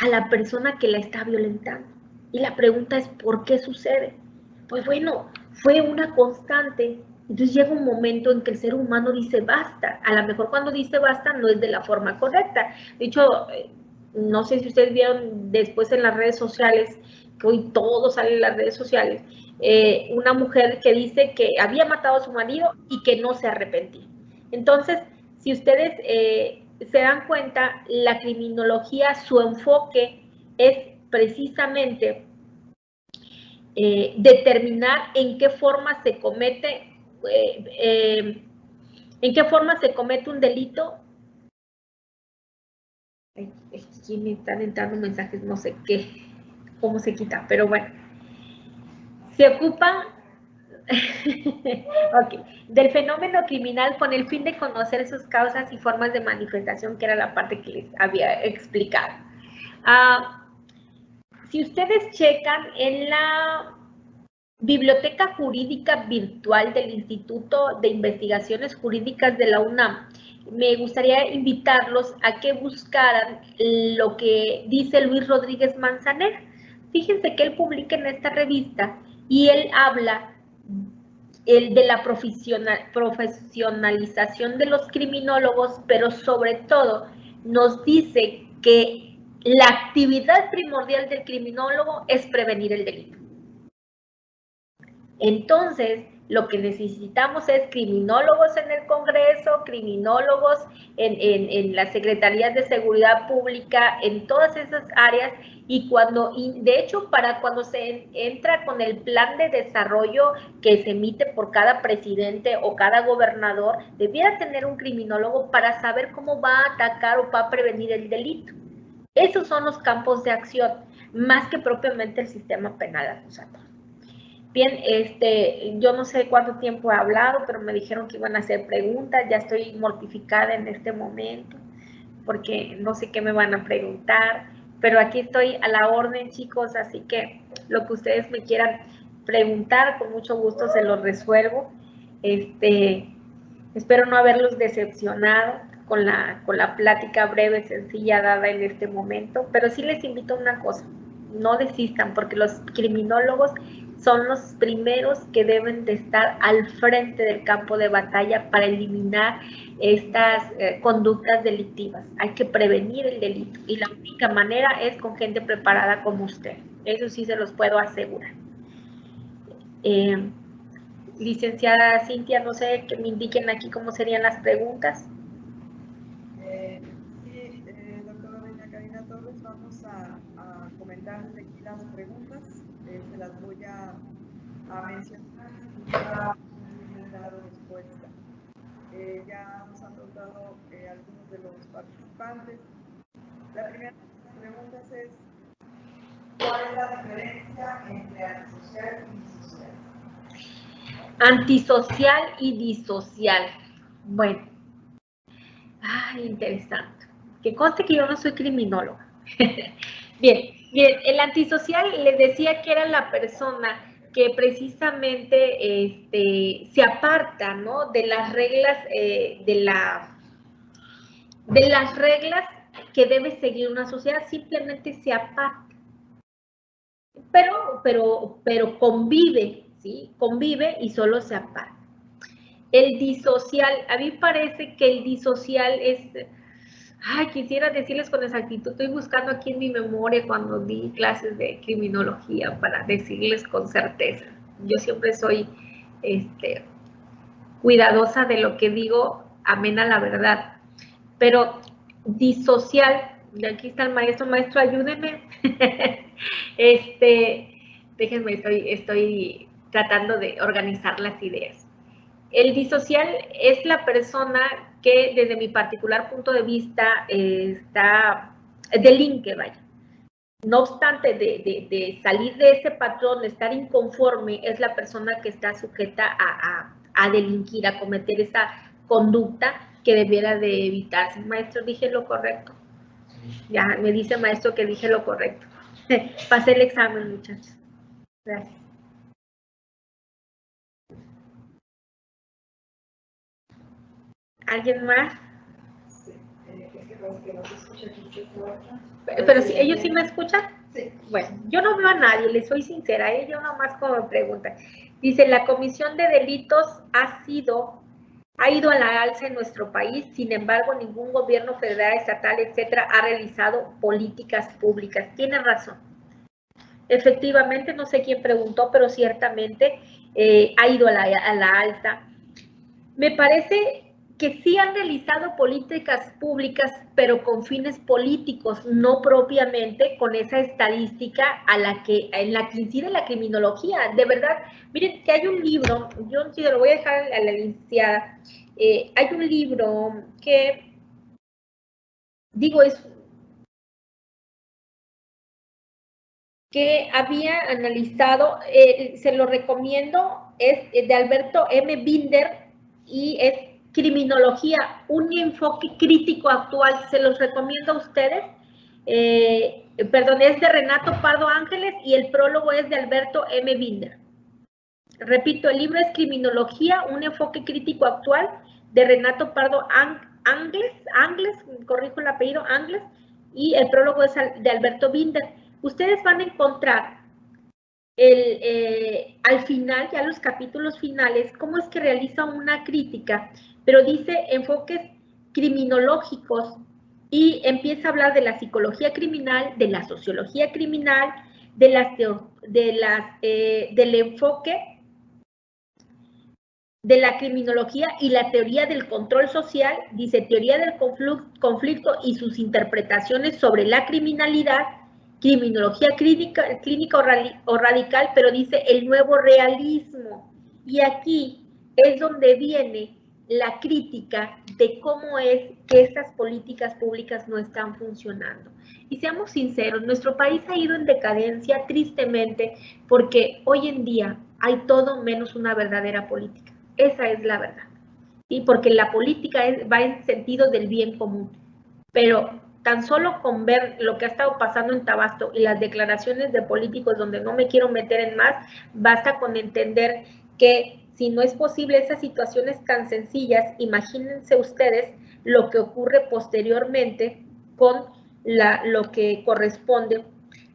Speaker 3: a la persona que la está violentando. Y la pregunta es, ¿por qué sucede? Pues bueno, fue una constante. Entonces llega un momento en que el ser humano dice basta. A lo mejor cuando dice basta no es de la forma correcta. De hecho, no sé si ustedes vieron después en las redes sociales, que hoy todo sale en las redes sociales, una mujer que dice que había matado a su marido y que no se arrepentía. Entonces, si ustedes se dan cuenta, la criminología, su enfoque es precisamente determinar en qué forma se comete un delito. Aquí me están entrando mensajes, no sé qué, cómo se quita, pero bueno. Se ocupa del fenómeno criminal con el fin de conocer sus causas y formas de manifestación, que era la parte que les había explicado. Si ustedes checan en la Biblioteca Jurídica Virtual del Instituto de Investigaciones Jurídicas de la UNAM, me gustaría invitarlos a que buscaran lo que dice Luis Rodríguez Manzanera. Fíjense que él publica en esta revista y él habla de la profesionalización de los criminólogos, pero sobre todo nos dice que la actividad primordial del criminólogo es prevenir el delito. Entonces, lo que necesitamos es criminólogos en el Congreso, criminólogos en las Secretarías de Seguridad Pública, en todas esas áreas, y de hecho, para cuando se entra con el plan de desarrollo que se emite por cada presidente o cada gobernador, debiera tener un criminólogo para saber cómo va a atacar o va a prevenir el delito. Esos son los campos de acción, más que propiamente el sistema penal acusatorio. Bien, yo no sé cuánto tiempo he hablado, pero me dijeron que iban a hacer preguntas. Ya estoy mortificada en este momento porque no sé qué me van a preguntar, pero aquí estoy a la orden, chicos, así que lo que ustedes me quieran preguntar, con mucho gusto se los resuelvo. Espero no haberlos decepcionado con la plática breve, sencilla, dada en este momento, pero sí les invito a una cosa: no desistan, porque los criminólogos son los primeros que deben de estar al frente del campo de batalla para eliminar estas conductas delictivas. Hay que prevenir el delito y la única manera es con gente preparada como usted. Eso sí se los puedo asegurar. Licenciada Cintia, no sé, que me indiquen aquí cómo serían las preguntas.
Speaker 2: Sí, doctora doña Karina Torres, vamos a comentarles aquí las preguntas. Se las voy a mencionar y ya han dado respuesta. Ya nos han preguntado algunos de los participantes. La primera de las preguntas es: ¿cuál es la diferencia entre antisocial y disocial?
Speaker 3: Antisocial y disocial. Bueno, interesante. Que conste que yo no soy criminóloga. Bien, el antisocial les decía que era la persona que precisamente se aparta, ¿no?, de las reglas, de las reglas que debe seguir una sociedad, simplemente se aparta. Pero convive, ¿sí? Convive y solo se aparta. El disocial, a mí parece que el disocial es, quisiera decirles con exactitud, estoy buscando aquí en mi memoria cuando di clases de criminología para decirles con certeza. Yo siempre soy cuidadosa de lo que digo, amena la verdad. Pero disocial, y aquí está el maestro, ayúdenme. Déjenme, estoy tratando de organizar las ideas. El disocial es la persona que, desde mi particular punto de vista, delinque, vaya. No obstante de salir de ese patrón, de estar inconforme, es la persona que está sujeta a delinquir, a cometer esa conducta que debiera de evitarse. Maestro, ¿dije lo correcto? Ya, me dice maestro que dije lo correcto. Pasé el examen, muchachos. Gracias. ¿Alguien más?
Speaker 2: Sí, que no se escucha aquí.
Speaker 3: Pero si ellos sí me escuchan.
Speaker 2: Sí.
Speaker 3: Bueno, yo no veo a nadie, les soy sincera, yo nomás como me preguntan. Dice, la comisión de delitos ha ido a la alza en nuestro país, sin embargo, ningún gobierno federal, estatal, etcétera, ha realizado políticas públicas. Tiene razón. Efectivamente, no sé quién preguntó, pero ciertamente ha ido a la alza. Me parece que sí han realizado políticas públicas, pero con fines políticos, no propiamente con esa estadística en la que incide la criminología. De verdad, miren que hay un libro, yo sí lo voy a dejar a la licenciada, hay un libro que, que había analizado, se lo recomiendo, es de Alberto M. Binder y es Criminología, un enfoque crítico actual. Se los recomiendo a ustedes. Perdón, es de Renato Pardo Ángeles y el prólogo es de Alberto M. Binder. Repito, el libro es Criminología, un enfoque crítico actual, de Renato Pardo Ángeles, corrijo el apellido, Ángeles, y el prólogo es de Alberto Binder. Ustedes van a encontrar al final, ya los capítulos finales, cómo es que realiza una crítica, pero dice enfoques criminológicos y empieza a hablar de la psicología criminal, de la sociología criminal, del enfoque de la criminología y la teoría del control social, dice teoría del conflicto y sus interpretaciones sobre la criminalidad, criminología clínica o radical, pero dice el nuevo realismo. Y aquí es donde viene la crítica de cómo es que estas políticas públicas no están funcionando. Y seamos sinceros, nuestro país ha ido en decadencia tristemente porque hoy en día hay todo menos una verdadera política. Esa es la verdad. ¿Sí? Porque la política va en sentido del bien común. Pero tan solo con ver lo que ha estado pasando en Tabasco y las declaraciones de políticos donde no me quiero meter en más, basta con entender que si no es posible esas situaciones tan sencillas, imagínense ustedes lo que ocurre posteriormente con lo que corresponde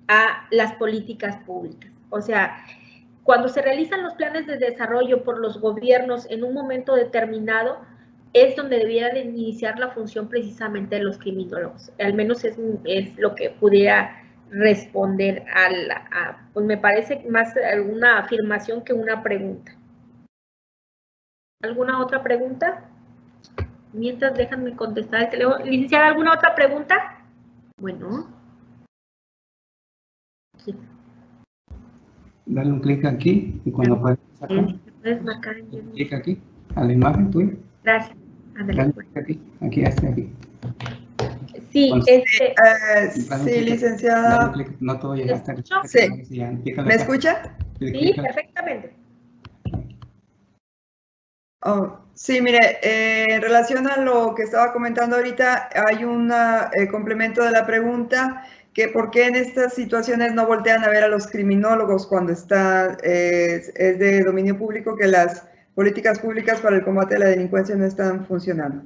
Speaker 3: a las políticas públicas. O sea, cuando se realizan los planes de desarrollo por los gobiernos en un momento determinado, es donde debiera de iniciar la función precisamente de los criminólogos. Al menos es lo que pudiera responder pues me parece más una afirmación que una pregunta. ¿Alguna otra pregunta? Mientras déjenme contestar el teléfono. Licenciada, ¿alguna otra pregunta? Bueno. Sí.
Speaker 1: Dale un clic aquí y cuando puedas sacar,
Speaker 3: puedes marcar
Speaker 1: clic aquí a la imagen tuya.
Speaker 3: Gracias.
Speaker 1: Dale clic aquí, aquí.
Speaker 3: Sí,
Speaker 2: sí, licenciada.
Speaker 1: Dale clic, no te voy a gastar.
Speaker 2: Sí. ¿Me escucha?
Speaker 3: Sí, perfectamente.
Speaker 2: Oh, sí, mire, en relación a lo que estaba comentando ahorita, hay un complemento de la pregunta, que por qué en estas situaciones no voltean a ver a los criminólogos cuando es de dominio público que las políticas públicas para el combate a la delincuencia no están funcionando.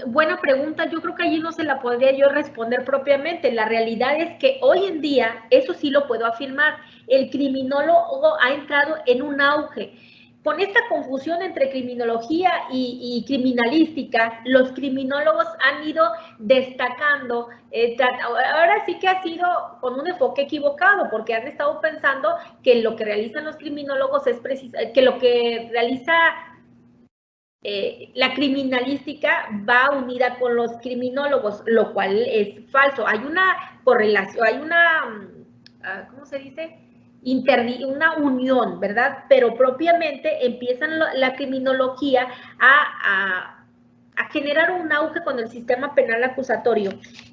Speaker 3: Buena pregunta, yo creo que allí no se la podría yo responder propiamente. La realidad es que hoy en día, eso sí lo puedo afirmar, el criminólogo ha entrado en un auge. Con esta confusión entre criminología y criminalística, los criminólogos han ido destacando, ahora sí que ha sido con un enfoque equivocado, porque han estado pensando que lo que realizan los criminólogos es que lo que realiza la criminalística va unida con los criminólogos, lo cual es falso. Hay una correlación, hay una, ¿cómo se dice? Una unión, ¿verdad? Pero propiamente empiezan la criminología a generar un auge con el sistema penal acusatorio,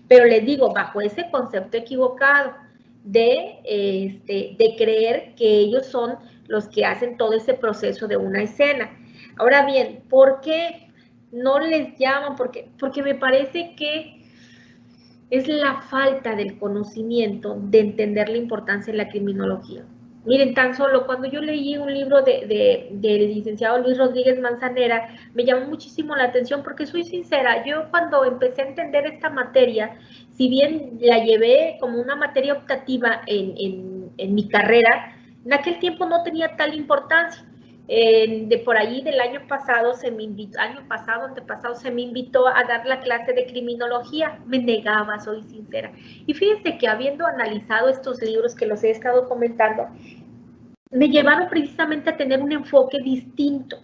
Speaker 3: pero les digo, bajo ese concepto equivocado de creer que ellos son los que hacen todo ese proceso de una escena. Ahora bien, ¿por qué no les llaman? Porque me parece que es la falta del conocimiento de entender la importancia de la criminología. Miren, tan solo cuando yo leí un libro del licenciado Luis Rodríguez Manzanera, me llamó muchísimo la atención porque soy sincera, yo cuando empecé a entender esta materia, si bien la llevé como una materia optativa en mi carrera, en aquel tiempo no tenía tal importancia. De por ahí del año pasado antepasado, se me invitó a dar la clase de criminología. Me negaba, soy sincera. Y fíjense que habiendo analizado estos libros que los he estado comentando, me llevaron precisamente a tener un enfoque distinto.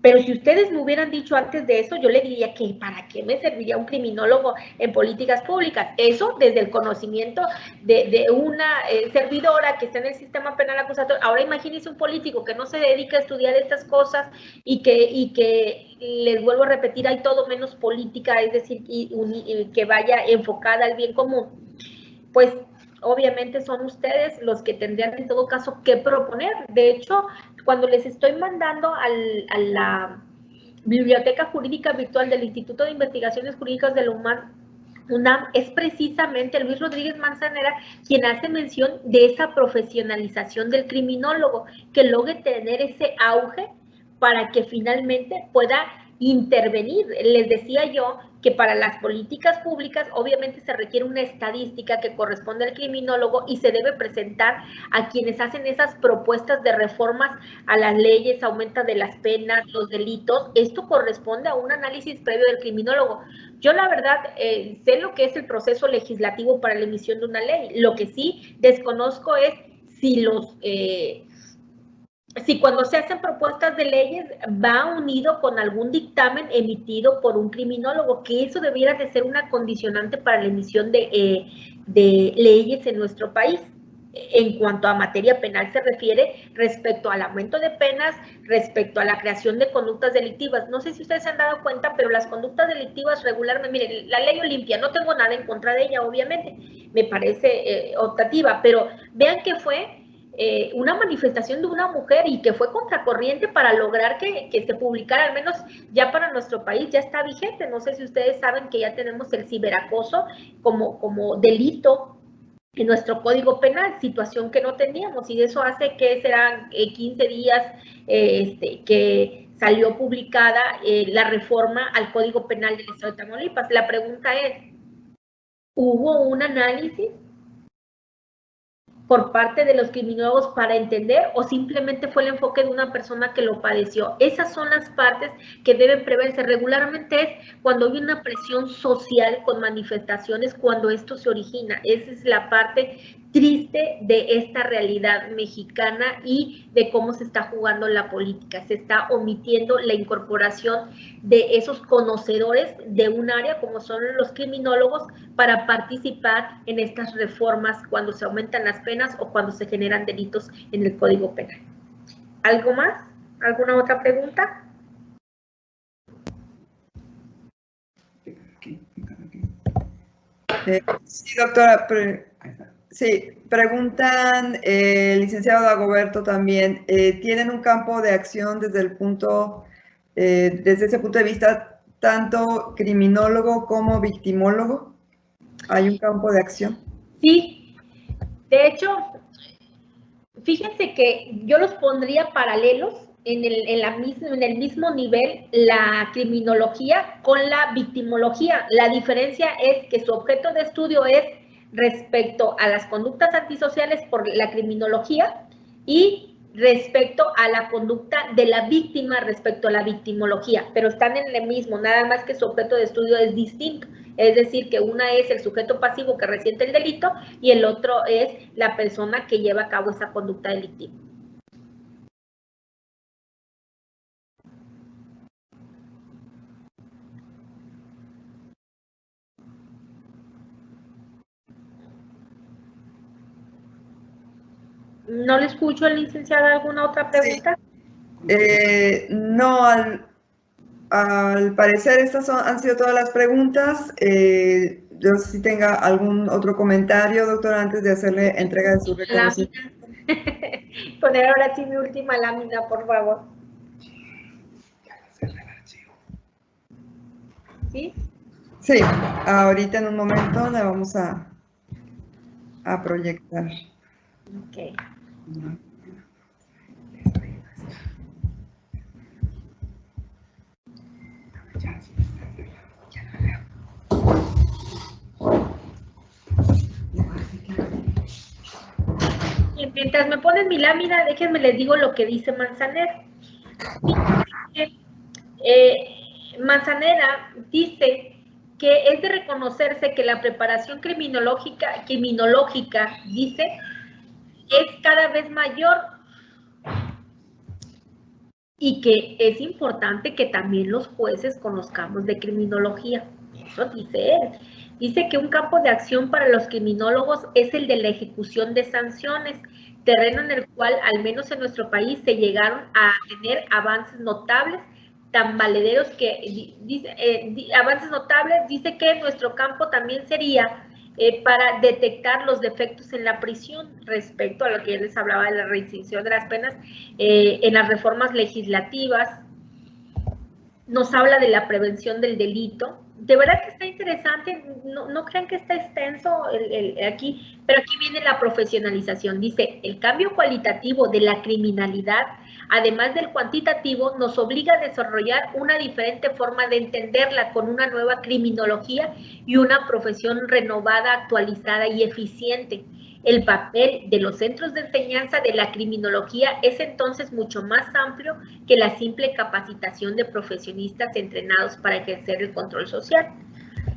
Speaker 3: Pero si ustedes me hubieran dicho antes de eso, yo le diría que ¿para qué me serviría un criminólogo en políticas públicas? Eso desde el conocimiento de una servidora que está en el sistema penal acusatorio. Ahora imagínense un político que no se dedica a estudiar estas cosas y que les vuelvo a repetir, hay todo menos política, es decir, que vaya enfocada al bien común. Pues obviamente son ustedes los que tendrían en todo caso que proponer. De hecho, cuando les estoy mandando a la Biblioteca Jurídica Virtual del Instituto de Investigaciones Jurídicas de la UNAM, es precisamente Luis Rodríguez Manzanera quien hace mención de esa profesionalización del criminólogo, que logre tener ese auge para que finalmente pueda intervenir. Les decía yo que para las políticas públicas obviamente se requiere una estadística que corresponde al criminólogo y se debe presentar a quienes hacen esas propuestas de reformas a las leyes, aumenta de las penas, los delitos. Esto corresponde a un análisis previo del criminólogo. Yo la verdad sé lo que es el proceso legislativo para la emisión de una ley. Lo que sí desconozco es si cuando se hacen propuestas de leyes va unido con algún dictamen emitido por un criminólogo, que eso debiera de ser una condicionante para la emisión de leyes en nuestro país. En cuanto a materia penal se refiere, respecto al aumento de penas, respecto a la creación de conductas delictivas. No sé si ustedes se han dado cuenta, pero las conductas delictivas regularmente, miren, la ley Olimpia, no tengo nada en contra de ella, obviamente, me parece optativa, pero vean que fue una manifestación de una mujer y que fue contracorriente para lograr que se publicara, al menos ya para nuestro país, ya está vigente. No sé si ustedes saben que ya tenemos el ciberacoso como delito en nuestro Código Penal, situación que no teníamos, y eso hace que serán 15 días que salió publicada la reforma al Código Penal del Estado de Tamaulipas. La pregunta es, ¿hubo un análisis por parte de los criminólogos para entender o simplemente fue el enfoque de una persona que lo padeció. Esas son las partes que deben preverse. Regularmente es cuando hay una presión social con manifestaciones, cuando esto se origina. Esa es la parte triste de esta realidad mexicana y de cómo se está jugando la política. Se está omitiendo la incorporación de esos conocedores de un área como son los criminólogos para participar en estas reformas cuando se aumentan las penas o cuando se generan delitos en el Código Penal. ¿Algo más? ¿Alguna otra pregunta?
Speaker 2: Sí, doctora. Sí, preguntan, licenciado Dagoberto también, ¿tienen un campo de acción desde ese punto de vista, tanto criminólogo como victimólogo? ¿Hay un campo de acción?
Speaker 3: Sí, de hecho, fíjense que yo los pondría paralelos en el mismo nivel la criminología con la victimología. La diferencia es que su objeto de estudio es respecto a las conductas antisociales por la criminología y respecto a la conducta de la víctima respecto a la victimología, pero están en el mismo, nada más que su objeto de estudio es distinto. Es decir, que una es el sujeto pasivo que resiente el delito y el otro es la persona que lleva a cabo esa conducta delictiva. ¿No le escucho, licenciada, alguna otra pregunta?
Speaker 2: Sí. No, al parecer estas han sido todas las preguntas. Yo si tenga algún otro comentario, doctora, antes de hacerle entrega de su reconocimiento.
Speaker 3: Poner ahora sí mi última lámina, por favor. ¿Sí?
Speaker 2: Sí, ahorita en un momento la vamos a proyectar.
Speaker 3: Ok. Mientras me ponen mi lámina, déjenme les digo lo que dice Manzanera. Manzanera dice que es de reconocerse que la preparación criminológica, dice, es cada vez mayor y que es importante que también los jueces conozcamos de criminología. Eso dice él. Dice que un campo de acción para los criminólogos es el de la ejecución de sanciones, terreno en el cual, al menos en nuestro país, se llegaron a tener avances notables, tan valederos que, avances notables, dice que nuestro campo también sería para detectar los defectos en la prisión respecto a lo que ya les hablaba de la restricción de las penas, en las reformas legislativas. Nos habla de la prevención del delito. De verdad que está interesante, no crean que está extenso aquí, pero aquí viene la profesionalización. Dice, el cambio cualitativo de la criminalidad, además del cuantitativo, nos obliga a desarrollar una diferente forma de entenderla con una nueva criminología y una profesión renovada, actualizada y eficiente. El papel de los centros de enseñanza de la criminología es entonces mucho más amplio que la simple capacitación de profesionistas entrenados para ejercer el control social.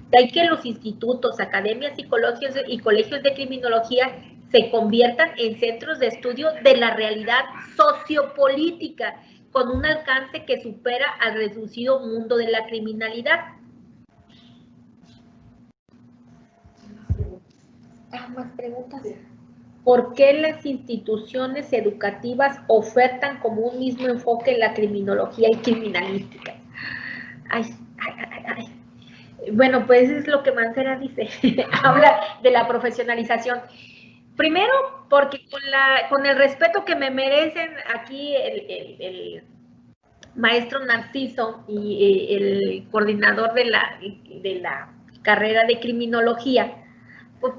Speaker 3: De ahí que los institutos, academias y colegios de criminología se conviertan en centros de estudio de la realidad sociopolítica, con un alcance que supera al reducido mundo de la criminalidad. Más preguntas. ¿Por qué las instituciones educativas ofertan como un mismo enfoque la criminología y criminalística? Bueno, pues es lo que Mancera dice. Habla de la profesionalización. Primero, porque con el respeto que me merecen aquí el maestro Narciso y el coordinador de la carrera de criminología,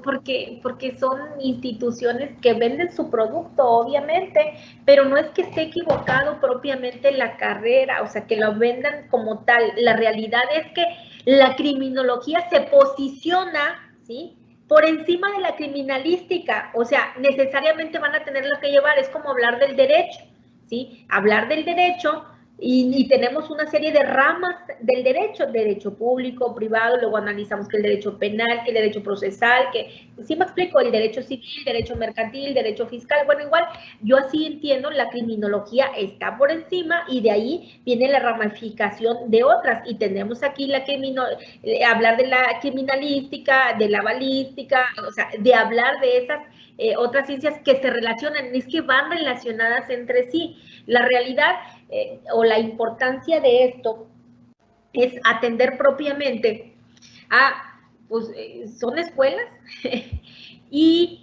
Speaker 3: porque son instituciones que venden su producto, obviamente, pero no es que esté equivocado propiamente la carrera, o sea, que lo vendan como tal. La realidad es que la criminología se posiciona, ¿sí?, por encima de la criminalística, o sea, necesariamente van a tenerlo que llevar, es como hablar del derecho, ¿sí? Hablar del derecho y tenemos una serie de ramas del derecho público, privado, luego analizamos que el derecho penal, que el derecho procesal, que, sí me explico, el derecho civil, derecho mercantil, derecho fiscal, bueno, igual, yo así entiendo, la criminología está por encima y de ahí viene la ramificación de otras, y tenemos aquí hablar de la criminalística, de la balística, o sea, de hablar de esas otras ciencias que se relacionan, es que van relacionadas entre sí. La realidad o la importancia de esto es atender propiamente a, pues, son escuelas y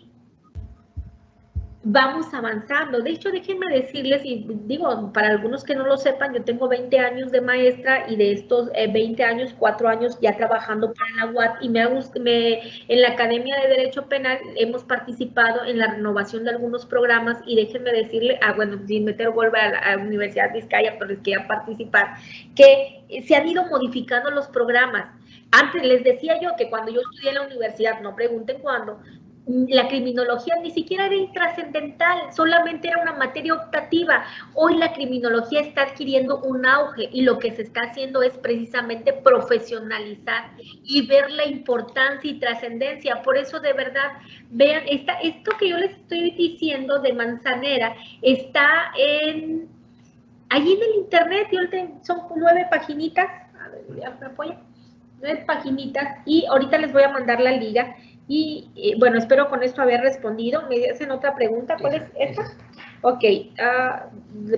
Speaker 3: vamos avanzando. De hecho, déjenme decirles, y digo, para algunos que no lo sepan, yo tengo 20 años de maestra y de estos 20 años, 4 años ya trabajando para la UAT y en la Academia de Derecho Penal hemos participado en la renovación de algunos programas y déjenme decirle, bueno, sin meter vuelve a la Universidad Vizcaya, pero les quería participar, que se han ido modificando los programas. Antes les decía yo que cuando yo estudié en la universidad, no pregunten cuándo, la criminología ni siquiera era intrascendental, solamente era una materia optativa. Hoy la criminología está adquiriendo un auge y lo que se está haciendo es precisamente profesionalizar y ver la importancia y trascendencia. Por eso, de verdad, vean, esto que yo les estoy diciendo de Manzanera está allí en el internet, son 9 paginitas, a ver, ¿me apoya? 9 paginitas y ahorita les voy a mandar la liga. Y bueno, espero con esto haber respondido. ¿Me hacen otra pregunta? ¿Cuál es esta? Ok,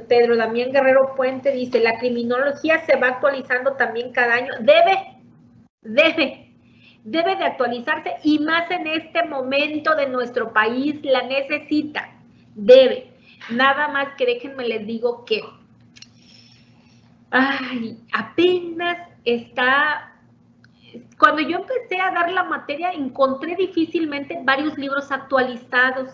Speaker 3: Pedro Damián Guerrero Puente dice, ¿la criminología se va actualizando también cada año? Debe de actualizarse y más en este momento de nuestro país la necesita. Debe. Nada más que déjenme les digo que apenas está... Cuando yo empecé a dar la materia, encontré difícilmente varios libros actualizados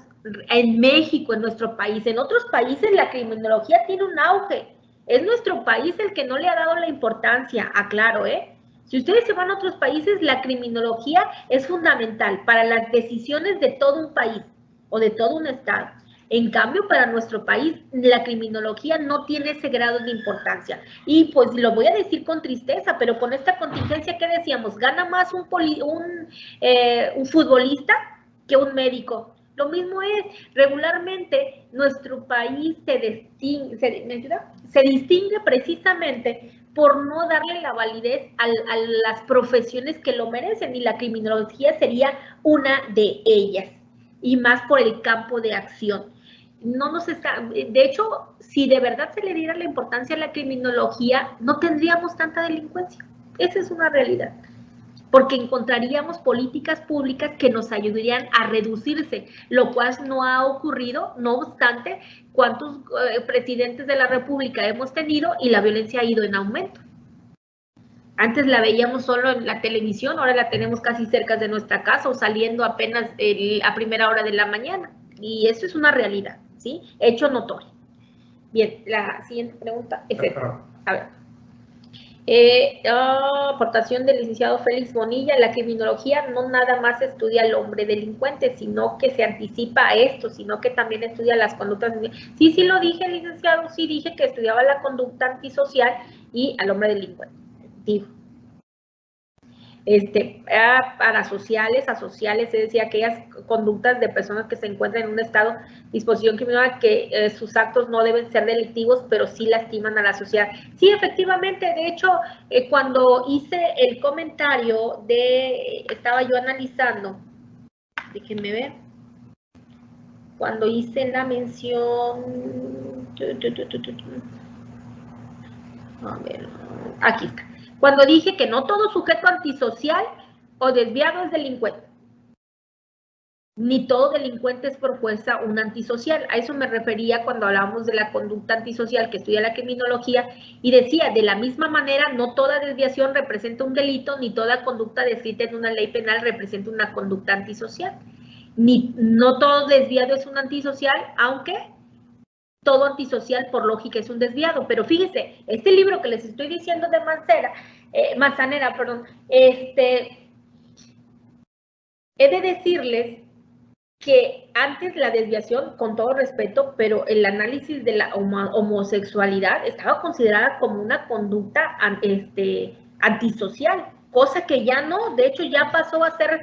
Speaker 3: en México, en nuestro país. En otros países la criminología tiene un auge. Es nuestro país el que no le ha dado la importancia, aclaro, ¿eh? Si ustedes se van a otros países, la criminología es fundamental para las decisiones de todo un país o de todo un estado. En cambio, para nuestro país, la criminología no tiene ese grado de importancia. Y pues lo voy a decir con tristeza, pero con esta contingencia, ¿qué decíamos? Gana más un futbolista que un médico. Lo mismo es, regularmente nuestro país se distingue precisamente por no darle la validez a las profesiones que lo merecen, y la criminología sería una de ellas, y más por el campo de acción. De hecho, si de verdad se le diera la importancia a la criminología, no tendríamos tanta delincuencia. Esa es una realidad. Porque encontraríamos políticas públicas que nos ayudarían a reducirse, lo cual no ha ocurrido, no obstante, cuántos presidentes de la República hemos tenido y la violencia ha ido en aumento. Antes la veíamos solo en la televisión, ahora la tenemos casi cerca de nuestra casa o saliendo apenas a primera hora de la mañana. Y eso es una realidad, ¿sí? Hecho notorio. Bien, la siguiente pregunta es esta. A ver. Aportación del licenciado Félix Bonilla, la criminología no nada más estudia al hombre delincuente, sino que se anticipa a esto, sino que también estudia las conductas. Sí, lo dije, licenciado, sí dije que estudiaba la conducta antisocial y al hombre delincuente. Digo. Para asociales, se decía aquellas conductas de personas que se encuentran en un estado de disposición criminal que sus actos no deben ser delictivos, pero sí lastiman a la sociedad. Sí, efectivamente, de hecho, cuando hice el comentario estaba yo analizando, déjenme ver, cuando hice la mención, a ver, aquí está. Cuando dije que no todo sujeto antisocial o desviado es delincuente, ni todo delincuente es por fuerza un antisocial. A eso me refería cuando hablábamos de la conducta antisocial que estudia la criminología, y decía, de la misma manera, no toda desviación representa un delito, ni toda conducta descrita en una ley penal representa una conducta antisocial. No todo desviado es un antisocial, aunque todo antisocial por lógica es un desviado. Pero fíjese, este libro que les estoy diciendo de Manzanera, he de decirles que antes la desviación, con todo respeto, pero el análisis de la homosexualidad estaba considerada como una conducta antisocial, cosa que ya no, de hecho ya pasó a ser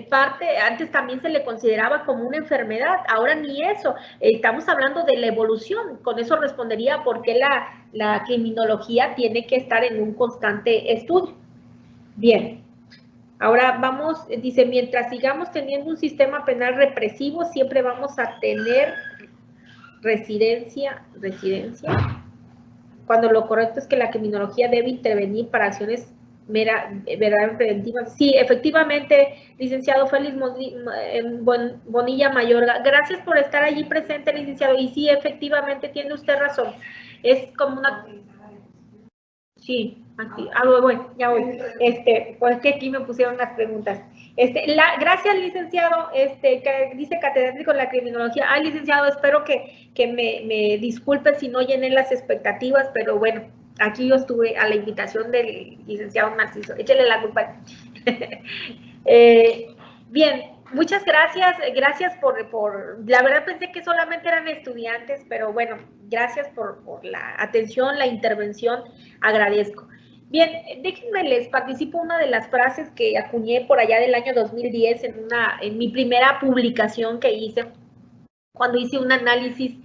Speaker 3: parte, antes también se le consideraba como una enfermedad, ahora ni eso, estamos hablando de la evolución, con eso respondería por qué la criminología tiene que estar en un constante estudio. Bien. Ahora vamos, dice, mientras sigamos teniendo un sistema penal represivo, siempre vamos a tener residencia, cuando lo correcto es que la criminología debe intervenir para acciones verdaderamente preventivas. Sí, efectivamente, licenciado Félix Bonilla Mayorga, gracias por estar allí presente, licenciado, y sí, efectivamente, tiene usted razón, es como una... Sí, aquí, bueno, ya voy. Pues que aquí me pusieron las preguntas. Gracias, licenciado, que dice catedrático en la criminología. Ay, licenciado, espero que me disculpe si no llené las expectativas, pero bueno, aquí yo estuve a la invitación del licenciado Narciso. Échele la culpa. Bien, muchas gracias. Gracias por, la verdad pensé que solamente eran estudiantes, pero bueno, gracias por la atención, la intervención, agradezco. Bien, déjenme les participo una de las frases que acuñé por allá del año 2010 en mi primera publicación que hice, cuando hice un análisis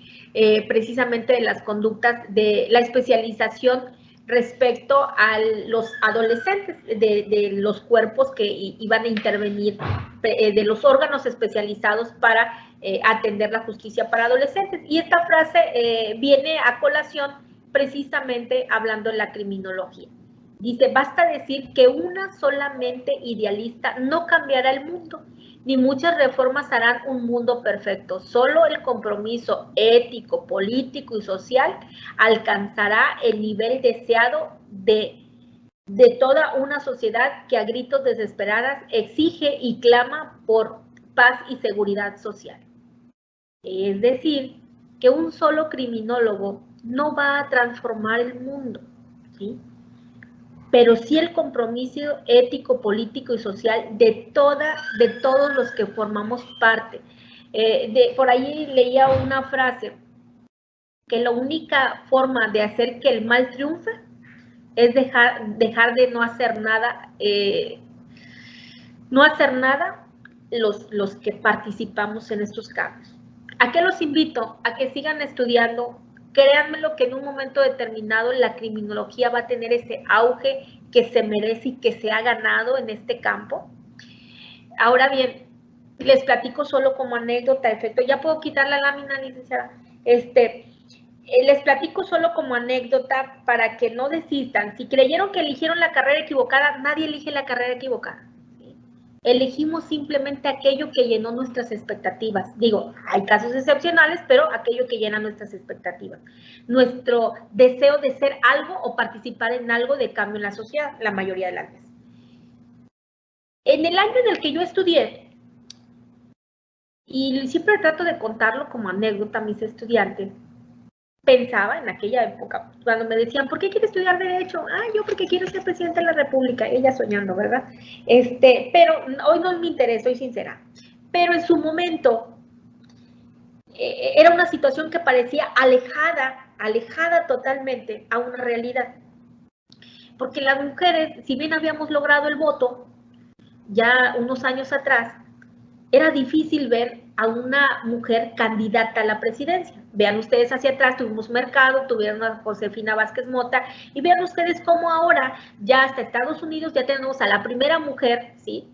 Speaker 3: precisamente de las conductas de la especialización respecto a los adolescentes, de los cuerpos que iban a intervenir, de los órganos especializados para atender la justicia para adolescentes. Y esta frase viene a colación precisamente hablando de la criminología. Dice, basta decir que una solamente idealista no cambiará el mundo, ni muchas reformas harán un mundo perfecto. Solo el compromiso ético, político y social alcanzará el nivel deseado de toda una sociedad que a gritos desesperadas exige y clama por paz y seguridad social. Es decir, que un solo criminólogo no va a transformar el mundo, ¿sí? Pero sí el compromiso ético, político y social de todos los que formamos parte. Por ahí leía una frase, que la única forma de hacer que el mal triunfe es dejar de no hacer nada, los que participamos en estos cambios. ¿A qué los invito? A que sigan estudiando. Créanmelo que en un momento determinado la criminología va a tener ese auge que se merece y que se ha ganado en este campo. Ahora bien, les platico solo como anécdota, efecto. Ya puedo quitar la lámina, licenciada. Les platico solo como anécdota para que no desistan. Si creyeron que eligieron la carrera equivocada, nadie elige la carrera equivocada. Elegimos simplemente aquello que llenó nuestras expectativas. Digo, hay casos excepcionales, pero aquello que llena nuestras expectativas. Nuestro deseo de ser algo o participar en algo de cambio en la sociedad, la mayoría de las veces. En el año en el que yo estudié, y siempre trato de contarlo como anécdota a mis estudiantes, pensaba en aquella época, cuando me decían, ¿por qué quieres estudiar Derecho? Ah, yo porque quiero ser presidente de la República, ella soñando, ¿verdad? Pero hoy no es mi interés, soy sincera. Pero en su momento, era una situación que parecía alejada totalmente a una realidad. Porque las mujeres, si bien habíamos logrado el voto, ya unos años atrás, era difícil ver a una mujer candidata a la presidencia. Vean ustedes hacia atrás, tuvimos Mercado, tuvieron a Josefina Vázquez Mota, y vean ustedes cómo ahora, ya hasta Estados Unidos, ya tenemos a la primera mujer, ¿sí?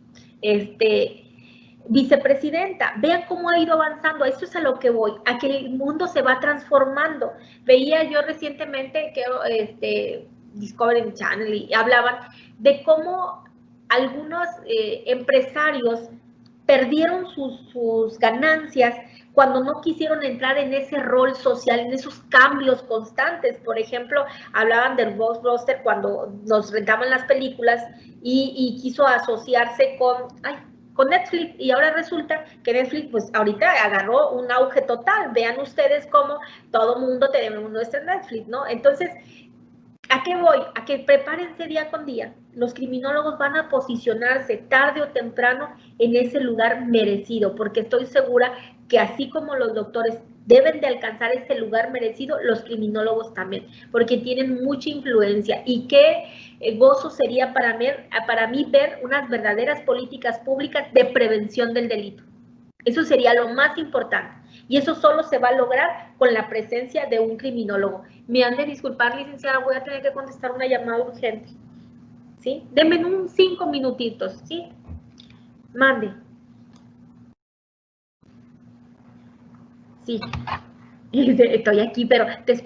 Speaker 3: Vicepresidenta. Vean cómo ha ido avanzando. Esto es a lo que voy, a que el mundo se va transformando. Veía yo recientemente que Discovery Channel y hablaban de cómo algunos empresarios perdieron sus ganancias cuando no quisieron entrar en ese rol social, en esos cambios constantes. Por ejemplo, hablaban del Ghostbuster cuando nos rentaban las películas y quiso asociarse con Netflix, y ahora resulta que Netflix pues ahorita agarró un auge total. Vean ustedes cómo todo mundo tenemos nuestro Netflix, ¿no? Entonces, ¿A qué voy? A que prepárense día con día. Los criminólogos van a posicionarse tarde o temprano en ese lugar merecido, porque estoy segura que así como los doctores deben de alcanzar ese lugar merecido, los criminólogos también, porque tienen mucha influencia. Y qué gozo sería para mí ver unas verdaderas políticas públicas de prevención del delito. Eso sería lo más importante. Y eso solo se va a lograr con la presencia de un criminólogo. Me han de disculpar, licenciada, voy a tener que contestar una llamada urgente. ¿Sí? Denme unos 5 minutitos, ¿sí? Mande. Sí. Estoy aquí, pero después.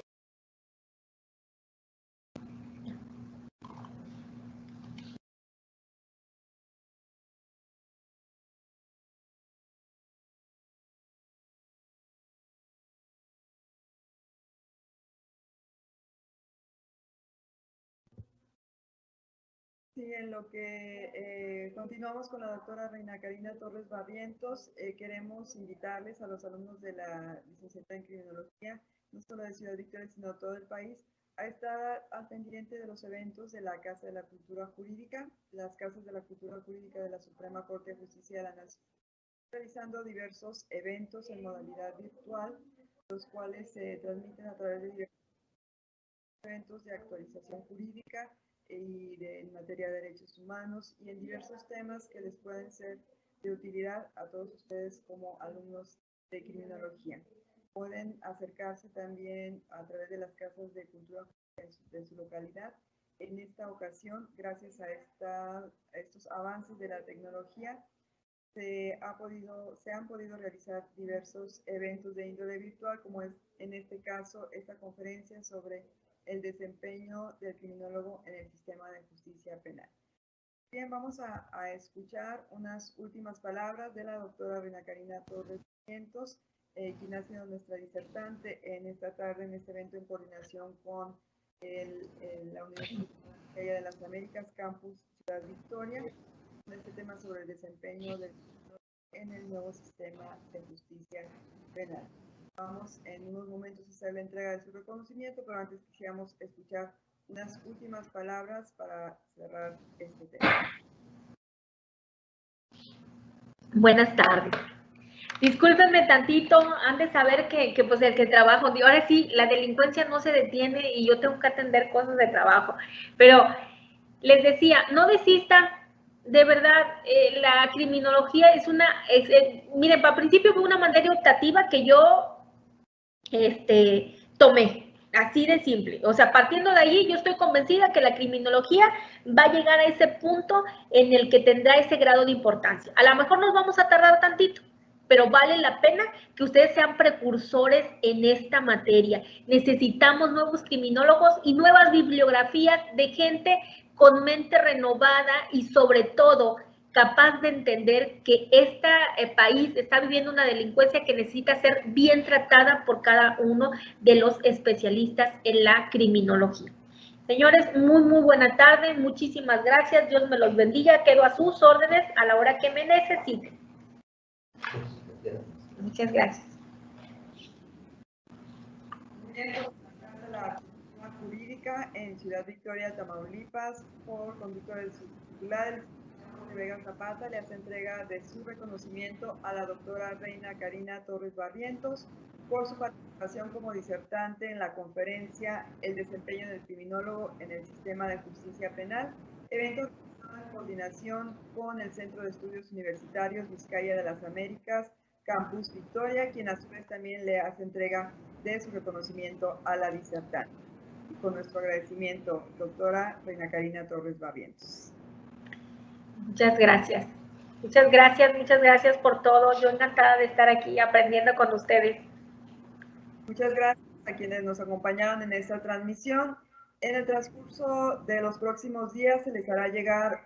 Speaker 2: Sí, en lo que continuamos con la doctora Reina Karina Torres Barrientos, queremos invitarles a los alumnos de la licenciatura en Criminología, no solo de Ciudad Victoria, sino de todo el país, a estar al pendiente de los eventos de la Casa de la Cultura Jurídica, las Casas de la Cultura Jurídica de la Suprema Corte de Justicia de la Nación, realizando diversos eventos en modalidad virtual, los cuales se transmiten a través de diversos eventos de actualización jurídica y en materia de derechos humanos y en diversos temas que les pueden ser de utilidad a todos ustedes como alumnos de criminología. Pueden acercarse también a través de las casas de cultura de su localidad. En esta ocasión, gracias a estos avances de la tecnología, se han podido realizar diversos eventos de índole virtual, como es en este caso esta conferencia sobre el desempeño del criminólogo en el sistema de justicia penal. Bien, vamos a escuchar unas últimas palabras de la doctora Reina Karina Torres Barrientos, quien ha sido nuestra disertante en esta tarde, en este evento en coordinación con la Universidad de las Américas, Campus Ciudad Victoria, con este tema sobre el desempeño del en el nuevo sistema de justicia penal. Vamos en unos momentos a hacer la entrega de su reconocimiento, pero antes quisiéramos escuchar unas últimas palabras para cerrar este tema.
Speaker 3: Buenas tardes. Discúlpenme tantito, han de saber que pues el que trabajo, ahora sí, la delincuencia no se detiene y yo tengo que atender cosas de trabajo, pero les decía, no desistan, de verdad, la criminología es miren, para principio fue una materia optativa que yo tomé, así de simple, o sea, partiendo de ahí, yo estoy convencida que la criminología va a llegar a ese punto en el que tendrá ese grado de importancia. A lo mejor nos vamos a tardar tantito, pero vale la pena que ustedes sean precursores en esta materia. Necesitamos nuevos criminólogos y nuevas bibliografías de gente con mente renovada y sobre todo capaz de entender que este país está viviendo una delincuencia que necesita ser bien tratada por cada uno de los especialistas en la criminología. Señores, muy buena tarde, muchísimas gracias, Dios me los bendiga, quedo a sus órdenes a la hora que me necesiten. Muchas gracias.
Speaker 2: Muy bien, pues, la jurídica en Ciudad Victoria, Tamaulipas, por conducto de su titular, Jorge Vega Zapata, le hace entrega de su reconocimiento a la doctora Reina Karina Torres Barrientos por su participación como disertante en la conferencia El desempeño del criminólogo en el sistema de justicia penal, evento en coordinación con el Centro de Estudios Universitarios Vizcaya de las Américas, Campus Victoria, quien a su vez también le hace entrega de su reconocimiento a la disertante. Y con nuestro agradecimiento, doctora Reina Karina Torres Barrientos.
Speaker 3: Muchas gracias. Muchas gracias por todo. Yo encantada de estar aquí aprendiendo con ustedes.
Speaker 2: Muchas gracias a quienes nos acompañaron en esta transmisión. En el transcurso de los próximos días se les hará llegar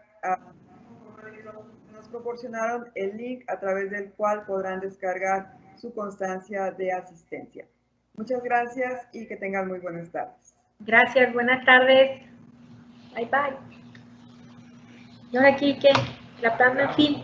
Speaker 2: nos proporcionaron el link a través del cual podrán descargar su constancia de asistencia. Muchas gracias y que tengan muy buenas tardes.
Speaker 3: Gracias, buenas tardes. Bye, bye. Y ahora aquí, ¿qué? La plana, fin.